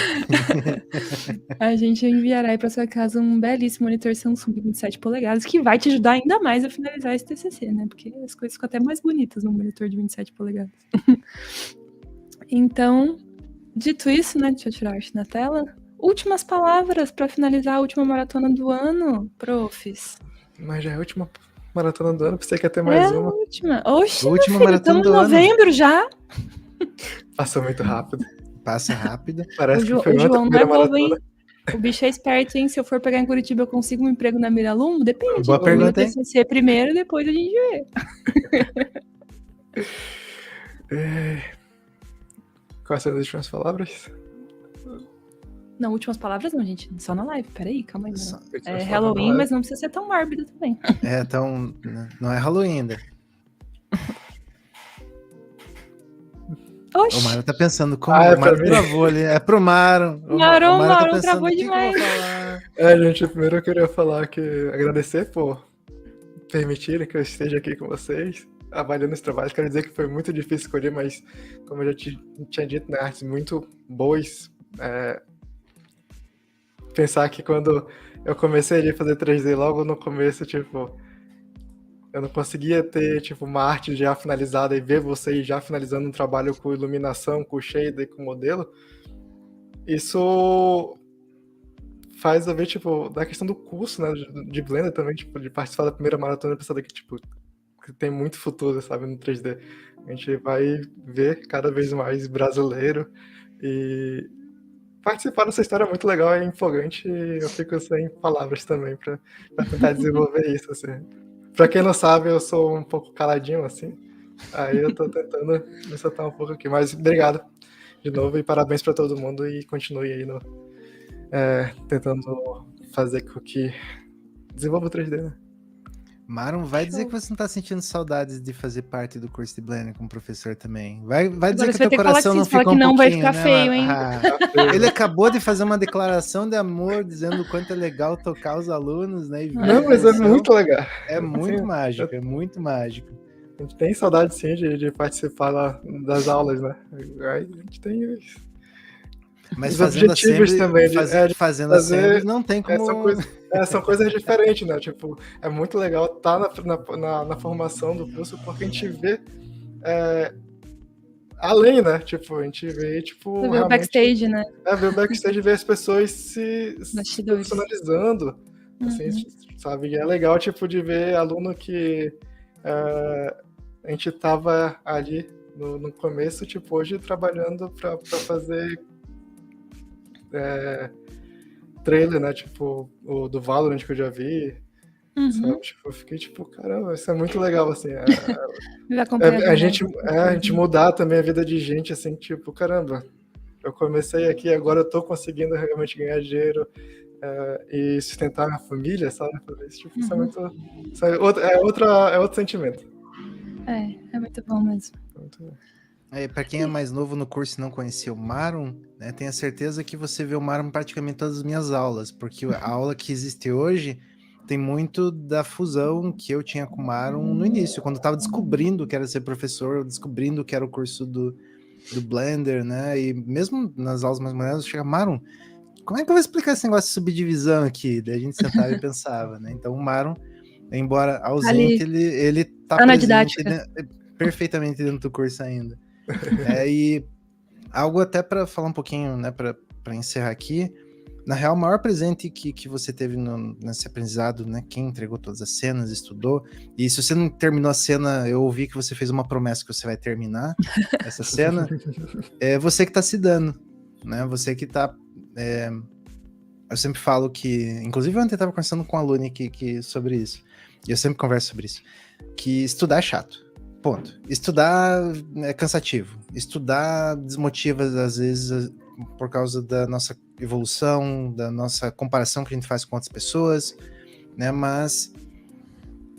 A gente enviará aí para sua casa um belíssimo monitor Samsung 27 polegadas, que vai te ajudar ainda mais a finalizar esse TCC, né? Porque as coisas ficam até mais bonitas no monitor de 27 polegadas. Então, dito isso, né? Deixa eu tirar a arte na tela. Últimas palavras para finalizar a última maratona do ano, profs. Mas já é a última maratona do ano, pensei que ia ter mais uma. Última. Oxi, última filho, estamos em novembro já. Passou muito rápido. Passa rápido. Parece que foi o João não é bobo, hein? maratona. O bicho é esperto, hein? Se eu for pegar em Curitiba, eu consigo um emprego na Miralumo? Depende. Boa pergunta, hein? TCC primeiro, depois a gente vê. Quais são as últimas palavras? Não, últimas palavras não, gente. Só na live. Peraí, calma aí. É Halloween, Halloween, mas não precisa ser tão mórbido também. Não é Halloween ainda. Oxi. O Maron tá pensando como o Maron travou ali. É pro Maron. O Maron travou demais. Gente, primeiro eu queria falar que agradecer por permitirem que eu esteja aqui com vocês, avaliando esse trabalho. Quero dizer que foi muito difícil escolher, mas como eu já tinha dito, né, artes muito boas. Pensar que quando eu comecei a fazer 3D logo no começo, tipo, eu não conseguia ter, tipo, uma arte já finalizada e ver vocês já finalizando um trabalho com iluminação, com shader, com modelo. Isso faz eu ver, tipo, da questão do curso, né, de Blender também, tipo, de participar da primeira maratona, pensando que, tipo, que tem muito futuro, sabe, no 3D. A gente vai ver cada vez mais brasileiro e participar dessa história é muito legal, é empolgante e eu fico sem palavras também pra tentar desenvolver isso, assim. Pra quem não sabe, eu sou um pouco caladinho, assim, aí eu tô tentando me soltar um pouco aqui, mas obrigado de novo e parabéns pra todo mundo e continue aí tentando fazer com que desenvolva o 3D, né? Maron, vai dizer que você não tá sentindo saudades de fazer parte do curso de Blender como professor também. Vai dizer que teu coração não ficou um pouquinho, vai ficar né, feio, hein? Ele acabou de fazer uma declaração de amor, dizendo o quanto é legal tocar os alunos, né? Não, mas é muito legal. É muito mágico, é muito mágico. A gente tem saudade, sim, de participar lá das aulas, né? A gente tem isso. Mas fazendo objetivos também, fazendo assembly não tem como... São coisas diferentes, né? Tipo, é muito legal estar na formação do curso, porque a gente vê além, né? Tipo, a gente vê, tipo... Você vê o backstage, né? Ver o backstage e ver as pessoas se profissionalizando, assim, sabe? E é legal, tipo, de ver aluno que a gente tava ali no começo, tipo, hoje trabalhando pra fazer... trailer, né, tipo o do Valorant que eu já vi, sabe? Tipo, eu fiquei tipo, caramba, isso é muito legal, assim, a gente mudar também a vida de gente, assim, tipo, caramba, eu comecei aqui, agora eu tô conseguindo realmente ganhar dinheiro e sustentar minha família, sabe? Tipo, isso é muito, é outro sentimento. É muito bom mesmo. Muito bom. Para quem é mais novo no curso e não conhecia o Maron, né, tenha certeza que você vê o Maron praticamente todas as minhas aulas, porque a aula que existe hoje tem muito da fusão que eu tinha com o Maron no início, quando eu tava descobrindo que era ser professor, descobrindo que era o curso do Blender, né? E mesmo nas aulas mais modernas, eu chegava, Maron, como é que eu vou explicar esse negócio de subdivisão aqui? Daí a gente sentava e pensava, né? Então o Maron, embora ausente, ele tá na presente didática. Perfeitamente dentro do curso ainda. E algo até para falar um pouquinho, né, para encerrar aqui, na real, o maior presente que você teve nesse aprendizado, né, quem entregou todas as cenas, estudou, e se você não terminou a cena, eu ouvi que você fez uma promessa que você vai terminar essa cena, é você que tá se dando, né, você que tá... eu sempre falo que, inclusive ontem eu tava conversando com um aluno sobre isso, e eu sempre converso sobre isso, que estudar é chato. Ponto. Estudar é cansativo. Estudar desmotiva, às vezes, por causa da nossa evolução, da nossa comparação que a gente faz com outras pessoas, né? Mas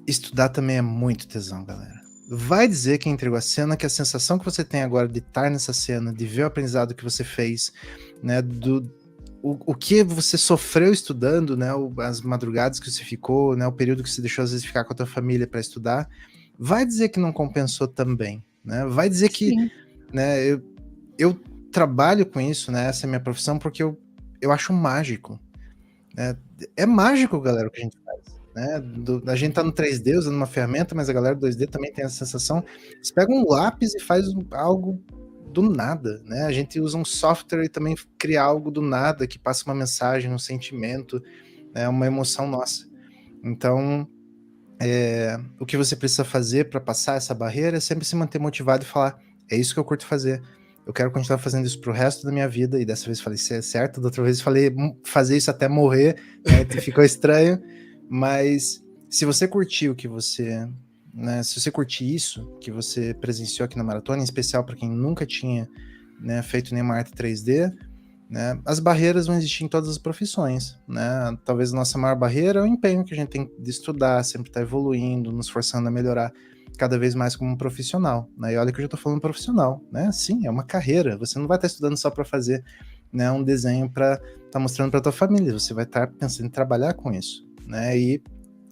estudar também é muito tesão, galera. Vai dizer quem entregou a cena que a sensação que você tem agora de estar nessa cena, de ver o aprendizado que você fez, né? O que você sofreu estudando, né? As madrugadas que você ficou, né? O período que você deixou, às vezes, ficar com a tua família para estudar. Vai dizer que não compensou também, né? Vai dizer que, né, eu trabalho com isso, né? Essa é a minha profissão, porque eu acho mágico, né? É mágico, galera, o que a gente faz, né? A gente tá no 3D usando uma ferramenta, mas a galera do 2D também tem essa sensação. Você pega um lápis e faz algo do nada, né? A gente usa um software e também cria algo do nada, que passa uma mensagem, um sentimento, né? Uma emoção nossa. Então... o que você precisa fazer para passar essa barreira é sempre se manter motivado e falar, é isso que eu curto fazer, eu quero continuar fazendo isso pro resto da minha vida, e dessa vez falei, isso é certo, da outra vez falei, fazer isso até morrer, né? Ficou estranho, mas se você curtiu o que você, né, se você curtir isso, que você presenciou aqui na maratona, em especial para quem nunca tinha, né, feito nenhuma arte 3D, né, as barreiras vão existir em todas as profissões, né? Talvez a nossa maior barreira é o empenho que a gente tem de estudar, sempre estar evoluindo, nos forçando a melhorar cada vez mais como um profissional, né? E olha que eu já estou falando profissional, né? Sim, é uma carreira, você não vai estar estudando só para fazer, né, um desenho para estar mostrando para tua família, você vai estar pensando em trabalhar com isso, né? E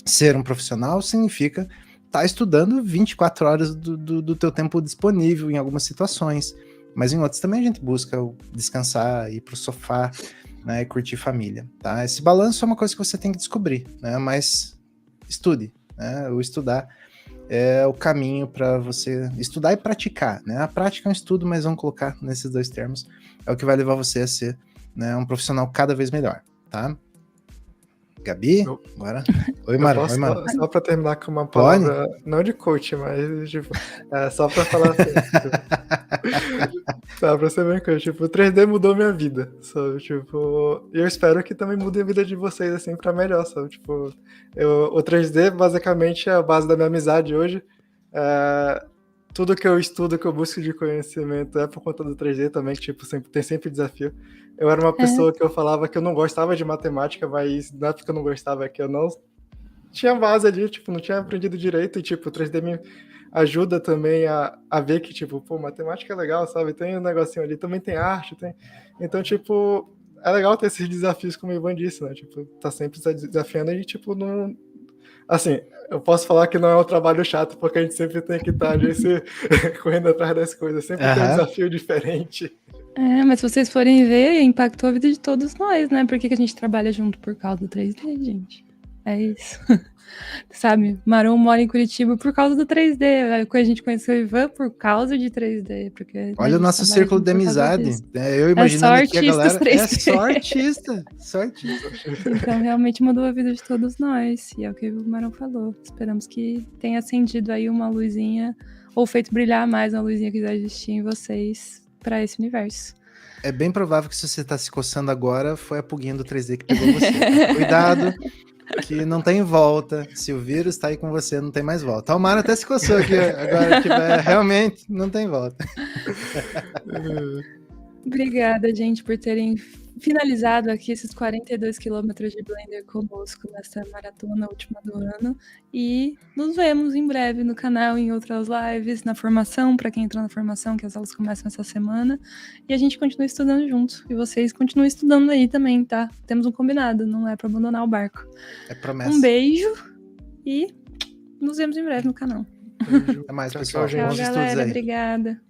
ser um profissional significa estar estudando 24 horas do teu tempo disponível em algumas situações, mas em outros também a gente busca descansar, ir pro sofá, né, e curtir família, tá? Esse balanço é uma coisa que você tem que descobrir, né? Mas estude, né? O estudar é o caminho para você estudar e praticar, né? A prática é um estudo, mas vamos colocar nesses dois termos, é o que vai levar você a ser, né, um profissional cada vez melhor, tá? Gabi, agora. Oi, Mara. Oi, Mara. Só para terminar com uma palavra, não de coach, mas tipo, só para falar assim, tá, pra ser bem coisa, tipo, o 3D mudou minha vida, sabe, tipo, e eu espero que também mude a vida de vocês, assim, pra melhor, sabe, tipo, o 3D basicamente é a base da minha amizade hoje, tudo que eu estudo, que eu busco de conhecimento é por conta do 3D também, que, tipo, tem sempre desafio. Eu era uma pessoa que eu falava que eu não gostava de matemática, mas na época eu não gostava, é que eu não tinha base ali, tipo, não tinha aprendido direito, e, tipo, o 3D me ajuda também a ver que, tipo, pô, matemática é legal, sabe? Tem um negocinho ali, também tem arte, tem... Então, tipo, é legal ter esses desafios, como o Ivan disse, né? Tipo, tá sempre se desafiando e, tipo, não... Assim, eu posso falar que não é um trabalho chato, porque a gente sempre tem que estar ali correndo atrás das coisas, sempre tem um desafio diferente. Mas se vocês forem ver, impactou a vida de todos nós, né? Por que a gente trabalha junto? Por causa do 3D, gente. É isso. Sabe, Maron mora em Curitiba por causa do 3D. A gente conheceu o Ivan por causa de 3D. Porque, olha o nosso círculo de amizade. Eu imaginando que a galera só artista. Então realmente mudou a vida de todos nós. E é o que o Maron falou. Esperamos que tenha acendido aí uma luzinha, ou feito brilhar mais uma luzinha que já existia em vocês para esse universo. É bem provável que se você tá se coçando agora, foi a pulguinha do 3D que pegou você. Cuidado, que não tem volta. Se o vírus tá aí com você, não tem mais volta. O Mara até se coçou aqui agora, que realmente não tem volta. Obrigada, gente, por terem finalizado aqui esses 42 quilômetros de Blender conosco nessa maratona última do ano. E nos vemos em breve no canal, em outras lives, na formação, para quem entrou na formação, que as aulas começam essa semana. E a gente continua estudando junto. E vocês continuam estudando aí também, tá? Temos um combinado, não é para abandonar o barco. É promessa. Um beijo e nos vemos em breve no canal. Até mais, Tchau, pessoal. tchau, gente. Bons Tchau, estudos galera. aí. Obrigada.